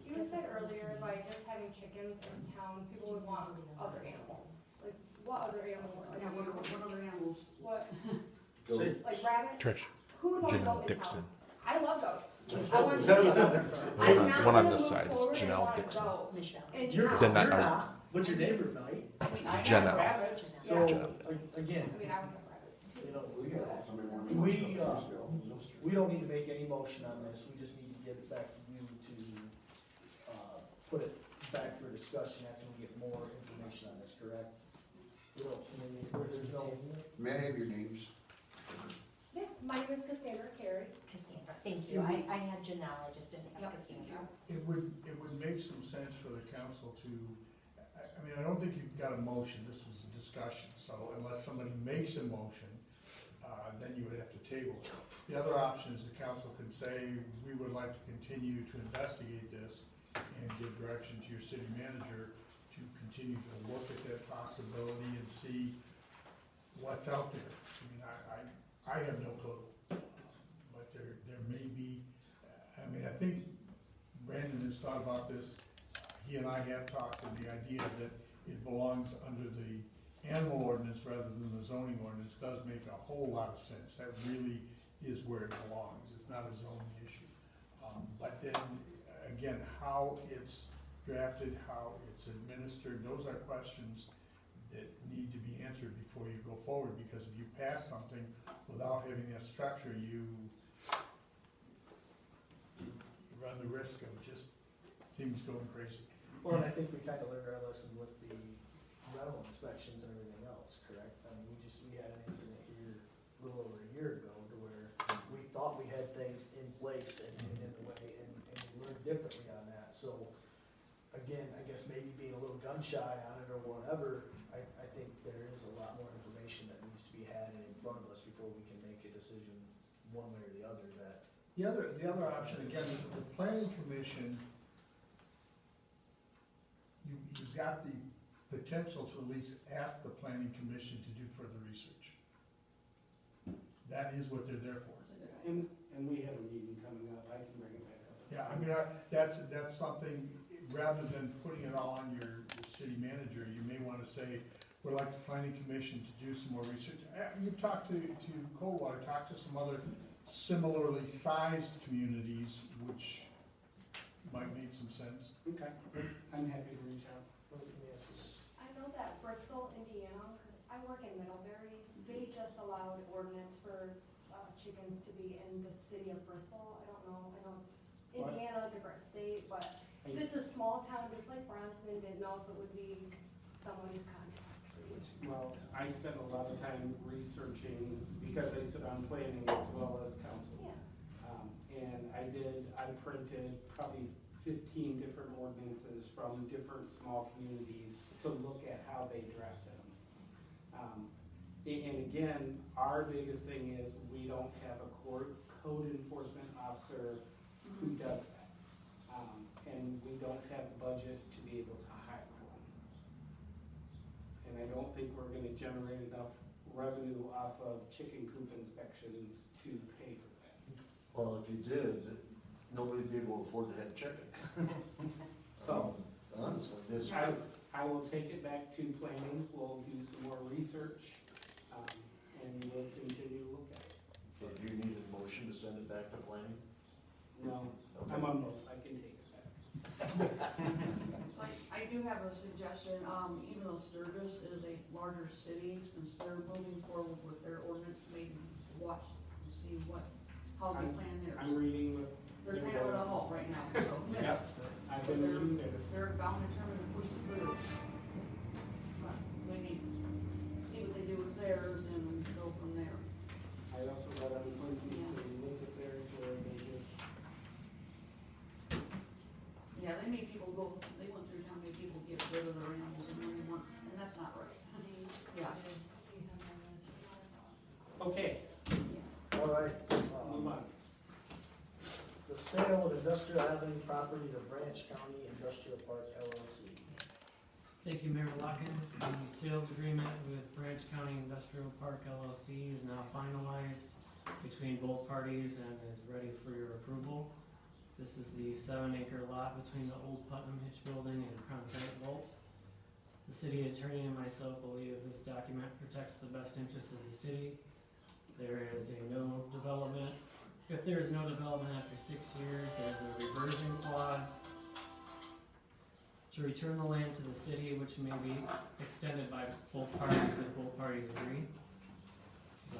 You said earlier by just having chickens in town, people would want other animals. Like, what other animals are
Yeah,
you?
what other animals?
What,
Go.
like rabbits?
Trish,
Who would want to
Janelle
goat in
Dixon.
town? I love goats. I want chickens. I'm not
One on
gonna
this
move
side is
forward and
Janelle
want a
Dixon.
goat
Michelle.
in
You're,
town.
Then that
you're
are-
not, but your neighbor might.
I
Jenna.
got rabbits.
So,
Yeah.
again,
I mean, I would have rabbits too.
We have, somebody wanted to.
we don't need to make any motion on this, we just need to get it back to you to, put it back for discussion after we get more information on this, correct? We don't, there's no,
May I have your names?
Yeah. My name is Cassandra Carey.
Cassandra, thank you. I had Janelle, I just didn't have
Yep.
Cassandra.
It would make some sense for the council to, I mean, I don't think you've got a motion, this was a discussion, so unless somebody makes a motion, then you would have to table it. The other option is the council could say, we would like to continue to investigate this and give direction to your city manager to continue to look at that possibility and see what's out there. I mean, I have no clue, but there may be, I mean, I think Brandon has thought about this, he and I have talked, and the idea that it belongs under the animal ordinance rather than the zoning ordinance does make a whole lot of sense. That really is where it belongs, it's not a zoning issue. But then, again, how it's drafted, how it's administered, those are questions that need to be answered before you go forward, because if you pass something without having that structure, you run the risk of just things going crazy.
Well, and I think we kind of learned our lesson with the rental inspections and everything else, correct? I mean, we had an incident here a little over a year ago to where we thought we had things in place and in the way, and we learned differently on that. So, again, I guess maybe being a little gun shy on it or whatever, I think there is a lot more information that needs to be had in front of us before we can make a decision one way or the other that.
The other option, again, the planning commission, you've got the potential to at least ask the planning commission to do further research. That is what they're there for.
And we have a meeting coming up, I can bring it back up.
Yeah, I mean, that's something, rather than putting it all on your city manager, you may wanna say, we'd like the planning commission to do some more research. You talk to Coldwater, talk to some other similarly sized communities, which might make some sense.
Okay, I'm happy to reach out.
I know that Bristol, Indiana, because I work in Middlebury, they just allowed ordinance for chickens to be in the city of Bristol. I don't know, I know it's
What?
Indiana, different state, but it's a small town, just like Bronson, didn't know if it would be someone to contact for you.
Well, I spent a lot of time researching, because I sit on planning as well as council.
Yeah.
And I printed probably 15 different ordinances from different small communities to look at how they drafted them. And again, our biggest thing is we don't have a code enforcement officer who does that. And we don't have the budget to be able to hire one. And I don't think we're gonna generate enough revenue off of chicken coop inspections to pay for that.
Well, if you did, nobody'd be able to afford to have chicken.
So,
Honestly, this.
I will take it back to planning, we'll do some more research, and we'll continue to look at it.
Okay, do you need a motion to send it back to planning?
No,
Okay.
I'm on both, I can take it back.
So I do have a suggestion, even though Sturgis is a larger city, since they're moving forward with their ordinance, maybe watch and see how they plan theirs.
I'm reading with.
They're kind of at a halt right now, so.
Yeah, I've been reading theirs.
They're bound and determined to push it through. But maybe see what they do with theirs and go from there.
I also read on Quincy's, so you look at theirs where they just,
Yeah, they made people go, they went through how many people get rid of their animals and then weren't, and that's not right. Yeah.
okay,
All right,
move on.
the sale of industrial avenue property to Branch County Industrial Park LLC.
Thank you, Mayor Watkins. The sales agreement with Branch County Industrial Park LLC is now finalized between both parties and is ready for your approval. This is the 7-acre lot between the old Putnam Hitch Building and Concrete Vault. The city attorney and myself believe this document protects the best interests of the city. There is a no development. If there is no development after 6 years, there's a reversion clause to return the land to the city, which may be extended by both parties if both parties agree.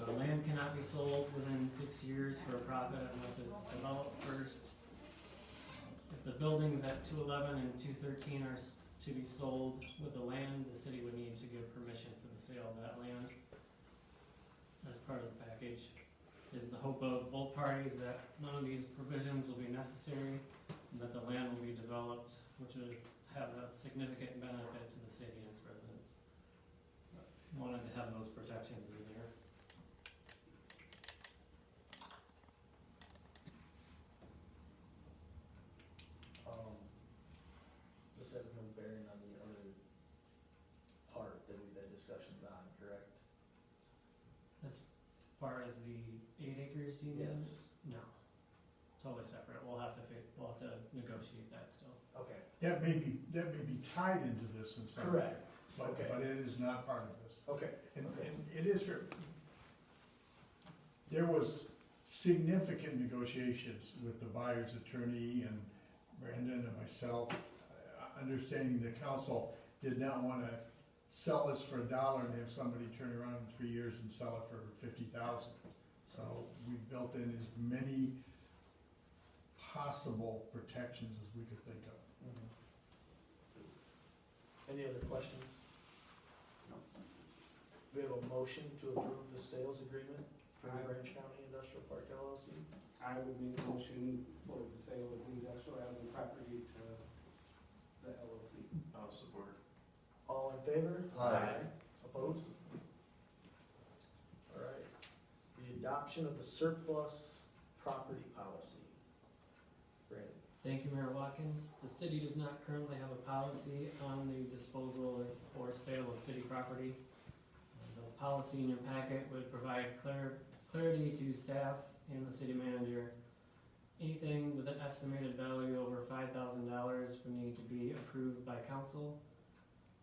The land cannot be sold within 6 years for a profit unless it's developed first. If the buildings at 211 and 213 are to be sold with the land, the city would need to give permission for the sale of that land as part of the package. is the hope of both parties that none of these provisions will be necessary, and that the land will be developed, which would have a significant benefit to the city and its residents. Wanted to have those protections in there.
This has no bearing on the other part that we've had discussions on, correct?
As far as the 8 acres, do you mean?
Yes.
No, totally separate. We'll have to negotiate that still.
Okay.
That may be tied into this in some way.
Correct. Okay.
But it is not part of this.
Okay.
And it is, there was significant negotiations with the buyer's attorney and Brandon and myself, understanding the council did not want to sell this for $1 and have somebody turn around in 3 years and sell it for $50,000. So we built in as many possible protections as we could think of.
Any other questions?
No.
We have a motion to approve the sales agreement for the Branch County Industrial Park LLC.
I would make a motion for the sale of the industrial avenue property to the LLC.
I'll support.
All in favor?
Aye.
Opposed? All right. The adoption of the surplus property policy. Brandon.
Thank you, Mayor Watkins. The city does not currently have a policy on the disposal or sale of city property. The policy in your packet would provide clarity to staff and the city manager. Anything with an estimated value over $5,000 would need to be approved by council.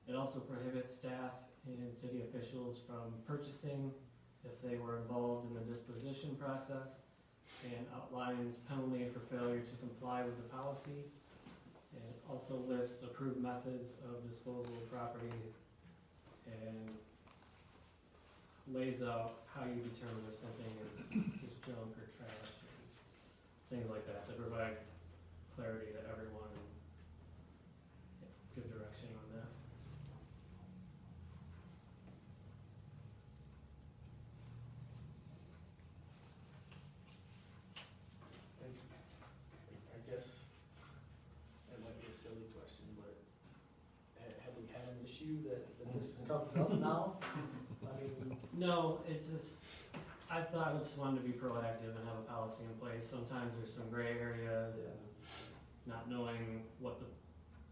It also prohibits staff and city officials from purchasing if they were involved in the disposition process, and outlines penalty for failure to comply with the policy. And it also lists approved methods of disposal of property and lays out how you determine if something is junk or trash, and things like that, to provide clarity to everyone and give direction on that.
I guess it might be a silly question, but have we had an issue that this comes up now? I mean,
No, it's just, I thought I just wanted to be proactive and have a policy in place. Sometimes there's some gray areas and not knowing what the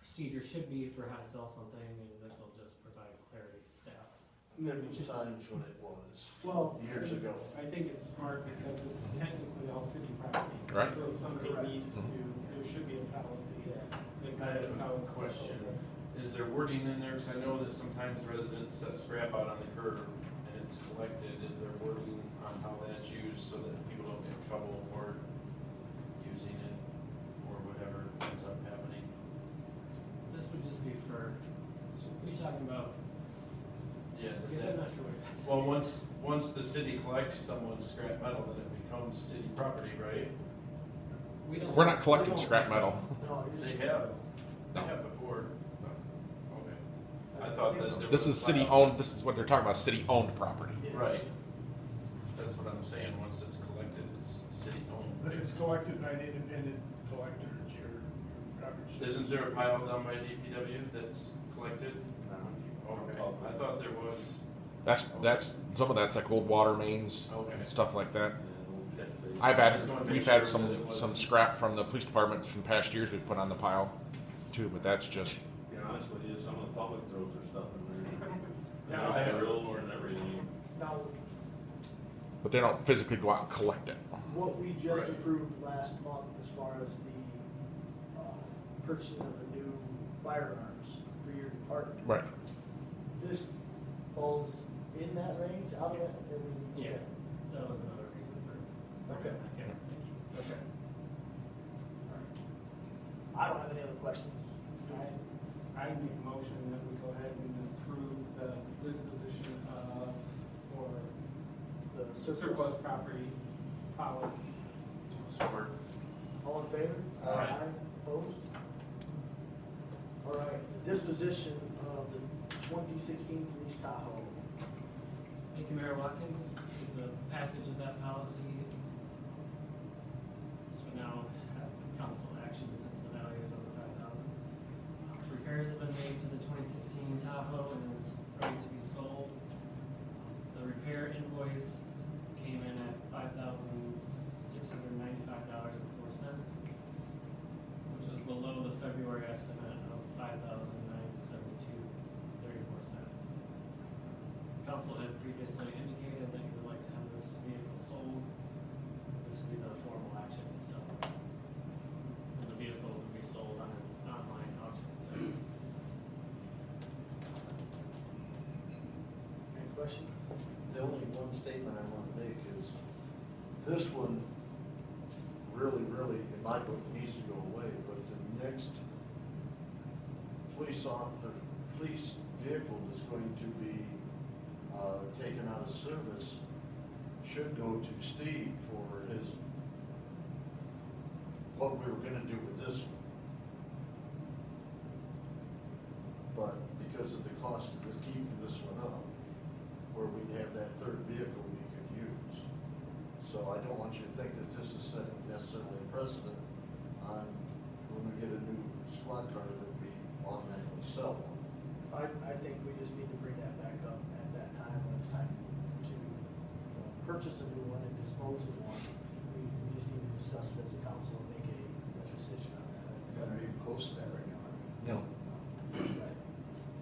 procedure should be for how to sell something, and this will just provide clarity to staff.
There was times when it was,
Well,
years ago.
I think it's smart because it's technically all city property.
Right.
So somebody
Correct.
needs to, there should be a policy that guides how it's.
Question. Is there wording in there, because I know that sometimes residents set scrap out on the curb and it's collected, is there wording on how that's used so that people don't get in trouble for using it or whatever ends up happening?
This would just be for, what are you talking about?
Yeah.
I guess I'm not sure what it is.
Well, once the city collects someone's scrap metal, then it becomes city property, right?
We don't.
We're not collecting
we don't-
scrap metal.
no, you're
They
just,
have, they
No.
have before. Okay. I thought that there
This
was
is
a
city
file.
owned, this is what they're talking about, city owned property.
Right. That's what I'm saying, once it's collected, it's city owned.
But it's collected by an independent collector, your garbage.
Isn't there a pile down by DPW that's collected? Okay, I thought there was.
That's, some of that's like old water mains,
Okay.
and stuff like that.
I just wanted to
We've
make
had
sure that it
some
wasn't-
scrap from the police departments from past years we've put on the pile too, but that's just,
To be honest with you, some of the public throws their stuff in there.
Yeah, I have
Grills
before.
and everything.
now,
but they don't physically go out and collect it.
what we just
Right.
approved last month as far as the purchasing of the new firearms for your department.
Right.
This falls in that range, out of that?
Yeah, that was another reason for.
Okay.
Yeah, thank you.
Okay. I don't have any other questions.
I make a motion that we go ahead and approve the disposition for
The
surplus property policy.
Support.
All in favor?
Aye.
Opposed? All right, the disposition of the 2016 police Tahoe.
Thank you, Mayor Watkins. The passage of that policy now have council action since the value is over 5,000. Repairs have been made to the 2016 Tahoe and is ready to be sold. The repair invoice came in at $5,695.04, which was below the February estimate of $5,972.34. Council had previously indicated that you would like to have this vehicle sold. This would be the formal action to sell it. And the vehicle would be sold on an online auction site.
Any questions?
The only one statement I want to make is, this one really, in my book, needs to go away, but the next police vehicle that's going to be taken out of service should go to Steve for what we were gonna do with this one. But because of the cost of keeping this one up, where we'd have that third vehicle we could use. So I don't want you to think that this is setting necessarily a precedent on when we get a new squad car that we automatically sell one.
I think we just need to bring that back up at that time when it's time to, purchase a new one and dispose of one. We just need to discuss it as a council and make a decision on that.
We're not even close to that right now.
No.
Right.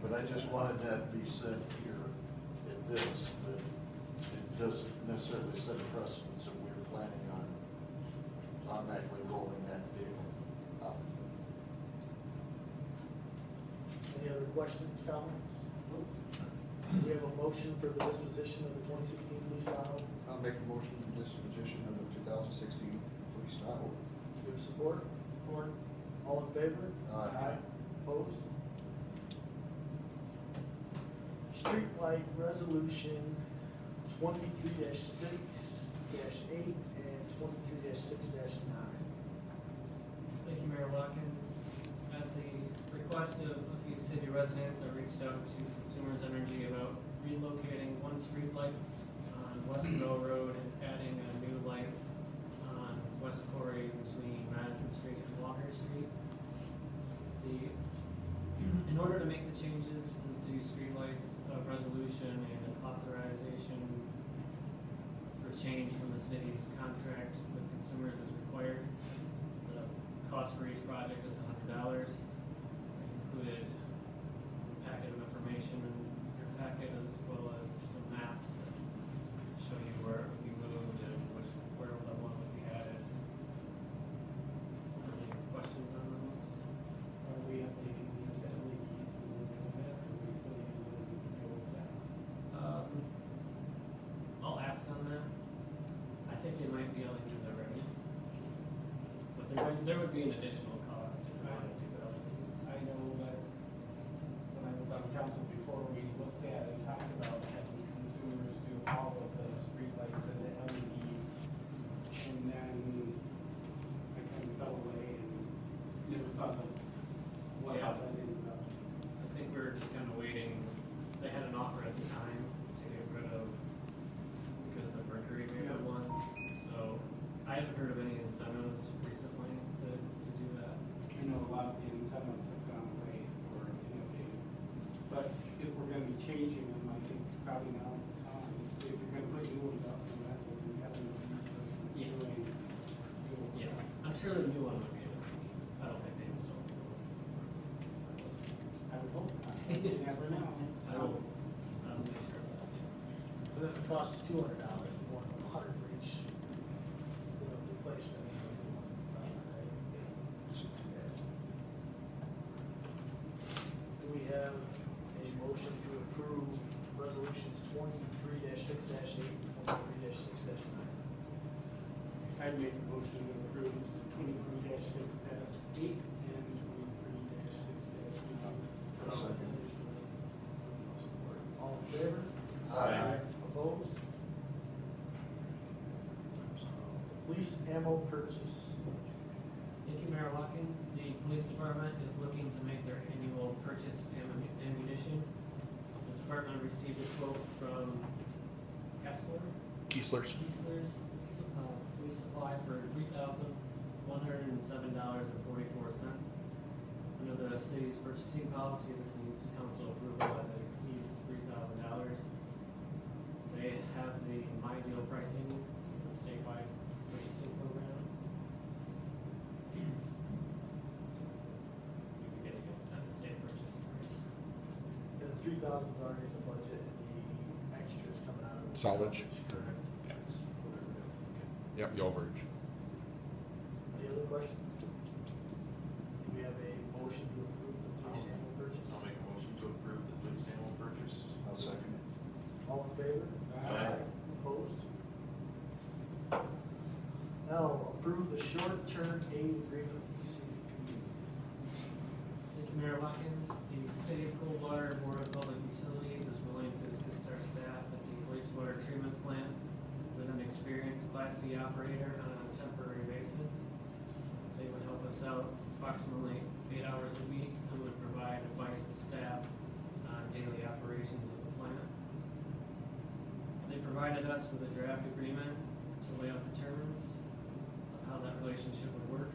But I just wanted that to be said here at this, that it doesn't necessarily set a precedent, so we're planning on automatically rolling that vehicle out.
Any other questions, comments? Do we have a motion for the disposition of the 2016 police Tahoe?
I'll make a motion for disposition of the 2016 police Tahoe.
Do we have support?
Support.
All in favor?
Aye.
Opposed? Streetlight resolution 23-6-8 and 23-6-9.
Thank you, Mayor Watkins. At the request of a few city residents, I reached out to Consumers Energy about relocating one street light on West Mill Road and adding a new light on West Corey between Madison Street and Walker Street. In order to make the changes to the city streetlights, a resolution and an authorization for change from the city's contract with consumers is required. The cost for each project is $100. Included a packet of information in your packet, as well as some maps that show you where it would be moved and where the one would be added. Any questions on those?
Are we updating these to LEDs when we're doing that, or are we still using the old stuff?
I'll ask on that. I think they might be LEDs already. But there would be an additional cost if we wanted to do LEDs.
I know, but when I was on council before, we looked at and talked about having consumers do all of the streetlights and the LEDs. And then I kind of fell away and never saw how that ended up.
I think we were just kind of waiting. They had an offer at the time to get rid of, because the mercury meter ones. So I haven't heard of any incentives recently to do that.
I know a lot of the incentives have gone away for innovating. But if we're gonna be changing them, I think probably now's the time. If you're gonna put new ones up, then that would be having these versus
Yeah.
doing the old
Yeah,
stuff.
I'm sure the new one would be. I don't think they install new ones.
I would hope not. You never know.
I'll make sure of that.
But then the cost is $200, more than $100 for each, replacement. Do we have a motion to approve resolutions 23-6-8 and 23-6-9?
I'd make a motion to approve 23-6-8 and 23-6-9.
Second.
All in favor?
Aye.
Opposed? Police ammo purchase.
Thank you, Mayor Watkins. The police department is looking to make their annual purchase of ammunition. The department received a quote from Kessler's
Keeslers.
Police Supply for $3,000 $107.44. Under the city's purchasing policy, this needs council approval as it exceeds $3,000. They have the My Deal pricing, the statewide purchasing program. You can get it at the state purchasing price.
And the 3,000's already in the budget, and the extra is coming out of the.
Salvage.
Correct.
Yes.
That's what we're doing. Okay.
Yep, the overage.
Any other questions? Do we have a motion to approve the police sample purchase?
I'll make a motion to approve the police sample purchase.
I'll second it.
All in favor?
Aye.
Opposed? L, approve the short-term aid agreement with the CDP.
Thank you, Mayor Watkins. The City of Coldwater Board of Public Utilities is willing to assist our staff at the wastewater treatment plant with an experienced Class C operator on a temporary basis. They would help us out approximately 8 hours a week and would provide advice to staff on daily operations of the plant. They provided us with a draft agreement to lay out the terms of how that relationship would work.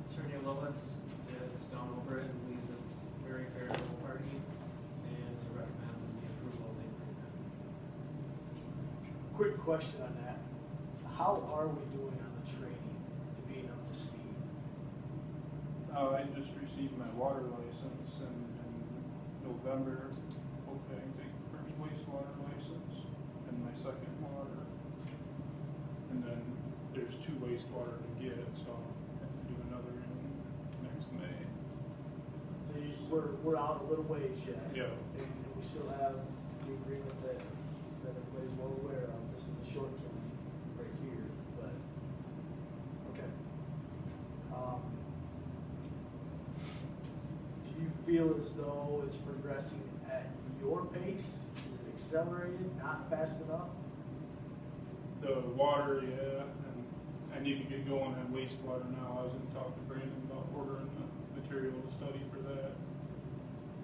Attorney Lois has gone over it and believes it's very fair to both parties and to recommend the approval of the agreement.
Quick question on that. How are we doing on the training to being up to speed?
I just received my water license in November. Hopefully I can take the first wastewater license and my second water. And then there's 2 wastewater to get, so I have to do another in next May.
We're out a little ways yet.
Yeah.
And we still have the agreement that everybody's well aware of. This is a short term right here, but, okay. Do you feel as though it's progressing at your pace? Is it accelerated, not fast enough?
The water, yeah, and I need to get going on wastewater now. I was gonna talk to Brandon about ordering the material to study for that,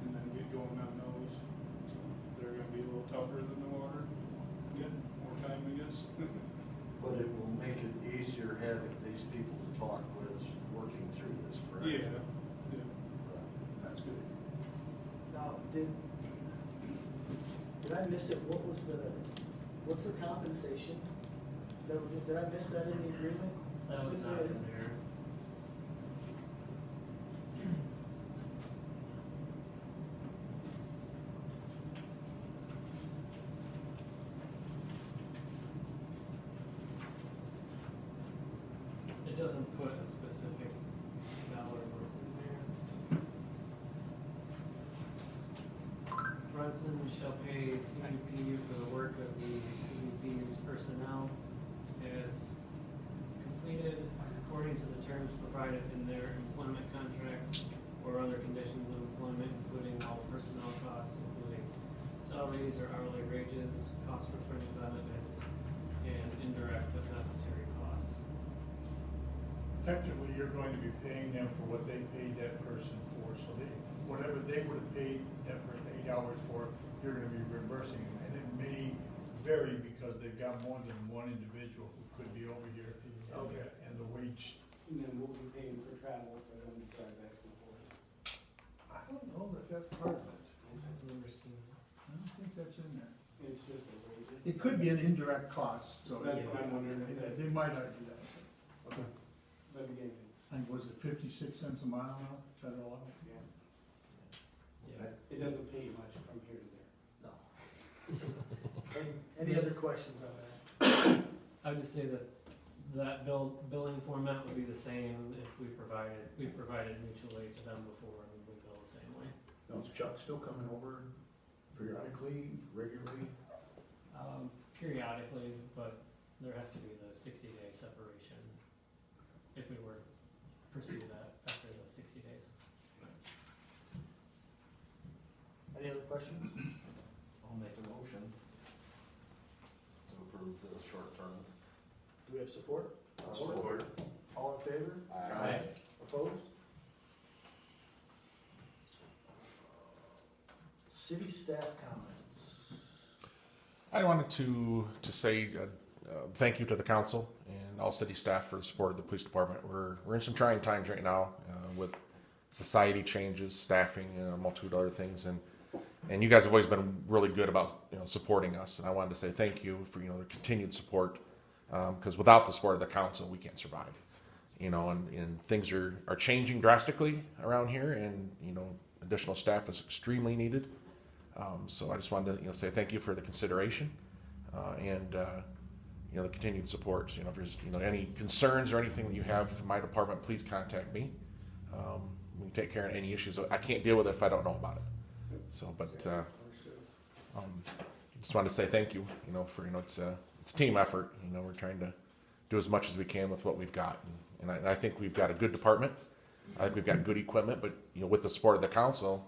and then get going on those. So they're gonna be a little tougher than the water. Get more time, I guess.
But it will make it easier having these people to talk with, working through this, correct?
Yeah, yeah.
That's good.
Now, did I miss it? What's the compensation? Did I miss that in the agreement?
That was not in there. It doesn't put a specific dollar amount in there. Bronson shall pay CDPU for the work of the CDPU's personnel as completed according to the terms provided in their employment contracts or other conditions of employment, including all personnel costs, including salaries or hourly wages, cost for fringe benefits, and indirect but necessary costs.
Effectively, you're going to be paying them for what they paid that person for, so whatever they would have paid that person 8 hours for, you're gonna be reimbursing them, and it may vary because they've got more than one individual who could be over here.
Okay.
And the wage,
And then we'll be paying for travel for them to drive back and forth.
I don't know that that's part of it.
I've never seen that.
I don't think that's in there.
It's just a wages.
It could be an indirect cost, so.
That's what I'm wondering if that-
They might argue that.
But again, it's,
I think, was it 56 cents a mile now, federal law?
yeah,
Yeah.
it doesn't pay much from here to there.
No. Any other questions on that?
I would just say that billing format would be the same if we've provided mutual aid to them before, and we bill the same way.
Now, is Chuck still coming over periodically, regularly?
Periodically, but there has to be the 60-day separation if we were to pursue that after the 60 days.
Any other questions?
I'll make a motion to approve the short term.
Do we have support?
Support.
All in favor?
Aye.
Opposed? City staff comments.
I wanted to say, thank you to the council and all city staff for the support of the police department. We're in some trying times right now with society changes, staffing, and a multitude of other things, and you guys have always been really good about supporting us. And I wanted to say thank you for the continued support, because without the support of the council, we can't survive. And things are changing drastically around here, and additional staff is extremely needed. So I just wanted to say thank you for the consideration and the continued support. If there's any concerns or anything that you have from my department, please contact me. We can take care of any issues. I can't deal with it if I don't know about it. So, but just wanted to say thank you. For it's a team effort. We're trying to do as much as we can with what we've got, and I think we've got a good department. I think we've got good equipment, but with the support of the council,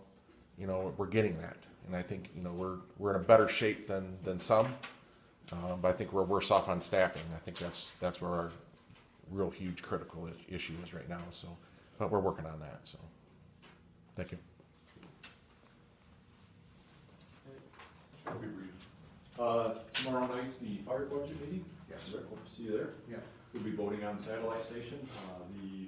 we're getting that, and I think we're in a better shape than some. But I think we're worse off on staffing. I think that's where our real huge critical issue is right now. So, but we're working on that. So, thank you.
I'll be brief. Tomorrow night's the fire budget meeting.
Yes.
Hope to see you there.
Yeah.
We'll be voting on the satellite station. The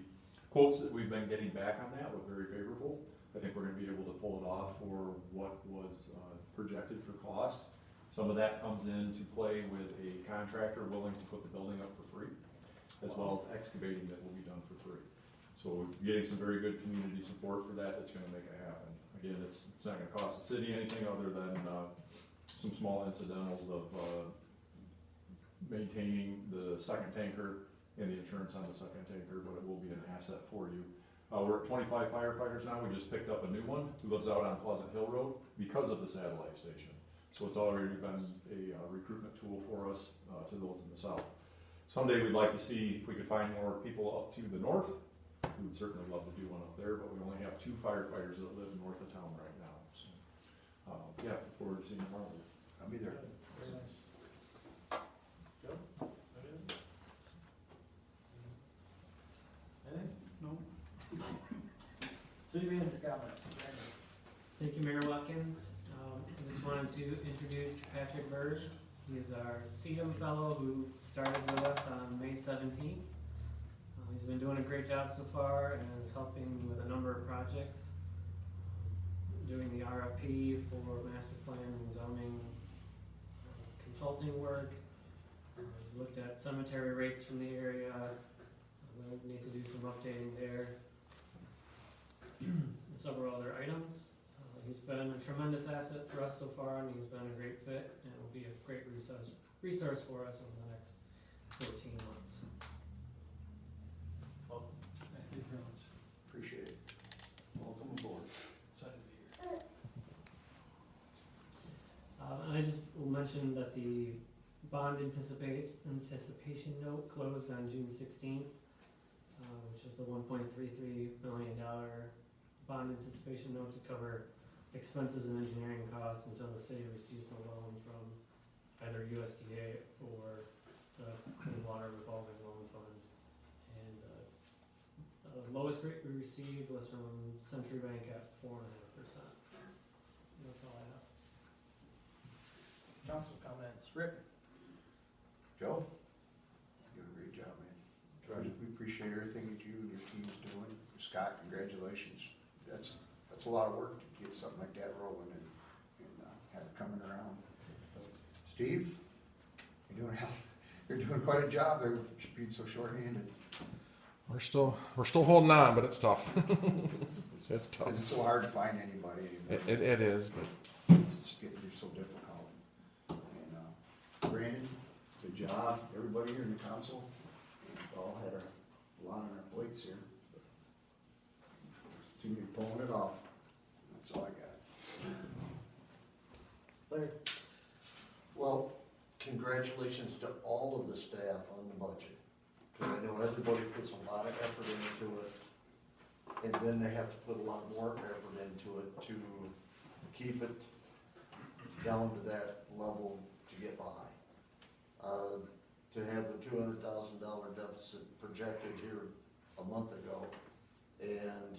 quotes that we've been getting back on that look very favorable. I think we're gonna be able to pull it off for what was projected for cost. Some of that comes into play with a contractor willing to put the building up for free, as well as excavating that will be done for free. So we're getting some very good community support for that. That's gonna make it happen. Again, it's not gonna cost the city anything other than some small incidentals of maintaining the second tanker and the insurance on the second tanker, but it will be an asset for you. We're at 25 firefighters now. We just picked up a new one who lives out on Pleasant Hill Road because of the satellite station. So it's already been a recruitment tool for us to those in the south. Someday we'd like to see if we could find more people up to the north. We would certainly love to do one up there, but we only have 2 firefighters that live north of town right now. So, yeah, look forward to seeing you tomorrow.
I'll be there.
Very nice. Joe? Anything?
No?
City manager comments.
Thank you, Mayor Watkins. I just wanted to introduce Patrick Burge. He is our CEDM fellow who started with us on May 17th. He's been doing a great job so far and is helping with a number of projects, doing the RFP for master plan and zoning, consulting work. He's looked at cemetery rates from the area. We need to do some updating there. And several other items. He's been a tremendous asset for us so far, and he's been a great fit, and will be a great resource for us over the next 14 months.
Welcome.
Thank you very much.
Appreciate it. Welcome aboard.
Excited to be here.
And I just will mention that the bond anticipation note closed on June 16th, which is the $1.33 million bond anticipation note to cover expenses and engineering costs until the city receives a loan from either USDA or the Clean Water Revolving Loan Fund. And the lowest rate we received was from Century Bank at 4.5%. That's all I have.
Council comments. Rick?
Joe, you did a great job, man. We appreciate everything that you and your team's doing. Scott, congratulations. That's a lot of work to get something like that rolling and have it coming around. Steve, you're doing quite a job there being so short-handed.
We're still holding on, but it's tough. It's tough.
It's so hard to find anybody.
It is, but
It's getting so difficult. And Brandon, good job. Everybody here in the council, we've all had a lot on our plates here. Too many pulling it off. That's all I got.
Larry?
Well, congratulations to all of the staff on the budget. Because I know everybody puts a lot of effort into it. And then they have to put a lot more effort into it to keep it down to that level to get by. To have the $200,000 deficit projected here a month ago and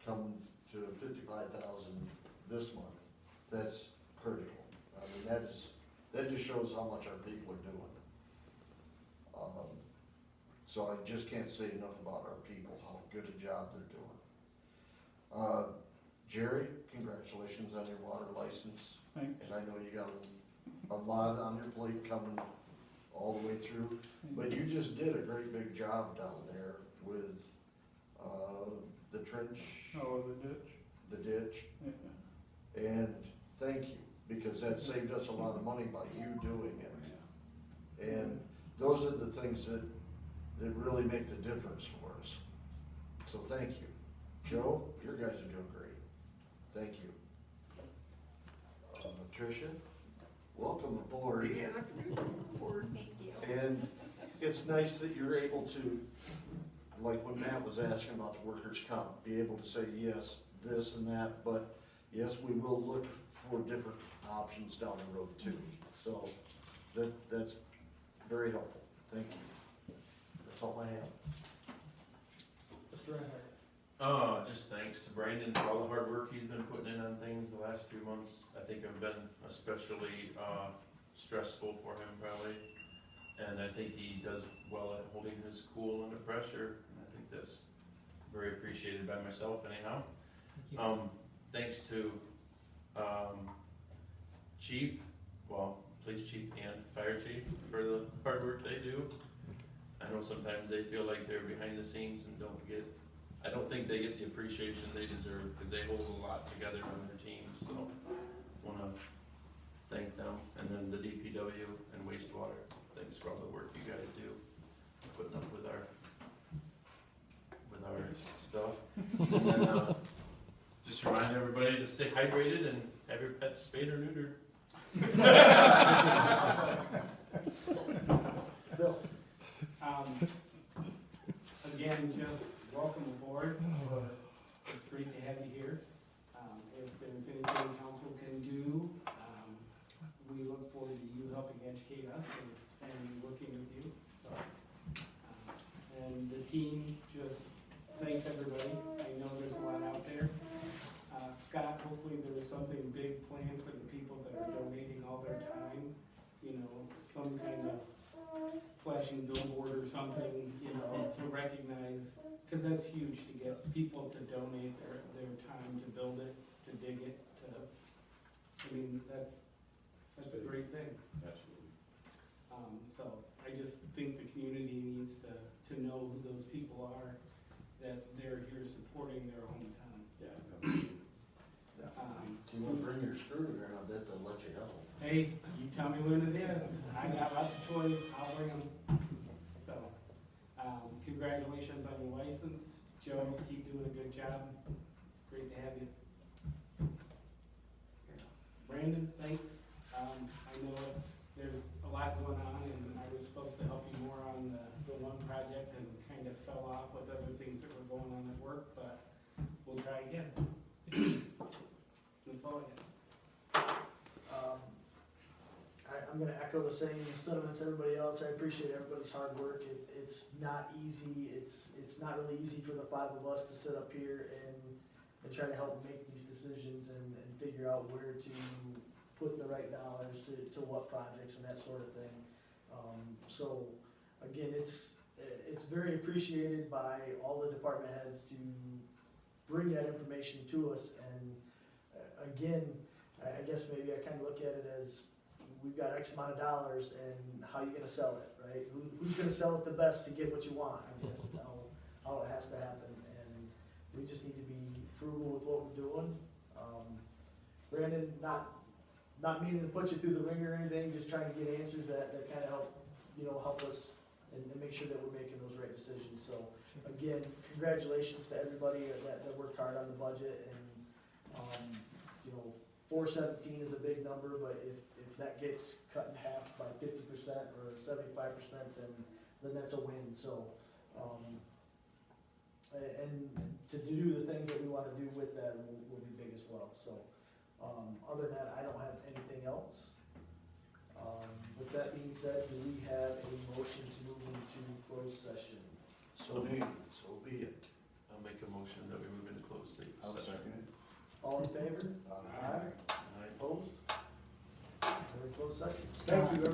come to 55,000 this month, that's critical. I mean, that just shows how much our people are doing. So I just can't say enough about our people, how good a job they're doing. Jerry, congratulations on your water license.
Thanks.
And I know you got a lot on your plate coming all the way through, but you just did a great big job down there with, the trench,
Oh, the ditch?
the ditch.
Yeah.
And thank you, because that saved us a lot of money by you doing it. And those are the things that really make the difference for us. So thank you. Joe, your guys are doing great. Thank you. Tricia, welcome aboard.
Thank you.
And it's nice that you're able to, like when Matt was asking about the workers' comp, be able to say, yes, this and that, but yes, we will look for different options down the road too. So that's very helpful. Thank you. That's all I have.
Mr. Reinhardt.
Just thanks to Brandon for all the hard work he's been putting in on things the last few months. I think have been especially, stressful for him probably. And I think he does well at holding his cool under pressure. And I think that's very appreciated by myself anyhow. Thanks to, Chief, well, police chief and fire chief for the hard work they do. I know sometimes they feel like they're behind the scenes and I don't think they get the appreciation they deserve because they hold a lot together on their teams. So wanna thank them. And then the DPW and wastewater, thanks for all the work you guys do, putting up with our stuff. And then, just remind everybody to stay hydrated and have your pets spayed or neutered.
Bill.
Again, just welcome aboard. It's great to have you here. If there's anything council can do, we look forward to you helping educate us and working with you. So, and the team just thanks everybody. I know there's a lot out there. Scott, hopefully there was something big planned for the people that are donating all their time. You know, some kind of flashing billboard or something, you know, to recognize, because that's huge to get people to donate their time to build it, to dig it, I mean, that's a great thing.
Absolutely.
So I just think the community needs to know who those people are, that they're here supporting their hometown.
Yeah, absolutely.
Do you want to bring your screwdriver? I bet they'll let you know.
Hey, you tell me when it is. I got lots of toys, I'll bring them. So, congratulations on your license. Joe, keep doing a good job. It's great to have you. Brandon, thanks. I know there's a lot going on and I was supposed to help you more on the one project and kind of fell off with other things that were going on at work, but we'll try again. That's all I got.
I'm gonna echo the same sentiments everybody else. I appreciate everybody's hard work. It's not easy. It's not really easy for the five of us to sit up here and try to help make these decisions and figure out where to put the right dollars to what projects and that sort of thing. So again, it's very appreciated by all the department heads to bring that information to us. And again, I guess maybe I kind of look at it as we've got X amount of dollars and how you gonna sell it, right? Who's gonna sell it the best to get what you want? I guess is how it has to happen. And we just need to be frugal with what we're doing. Brandon, not meaning to put you through the ringer or anything, just trying to get answers that kind of help us and make sure that we're making those right decisions. So again, congratulations to everybody that worked hard on the budget. And 417 is a big number, but if that gets cut in half by 50% or 75%, then that's a win. So, and to do the things that we want to do with that will be big as well. So, other than that, I don't have anything else. With that being said, do we have a motion to move into closed session?
So be it.
I'll make a motion that we move into closed session.
I'll second it.
All in favor?
Aye.
Opposed? We're in closed session. Thank you, everybody.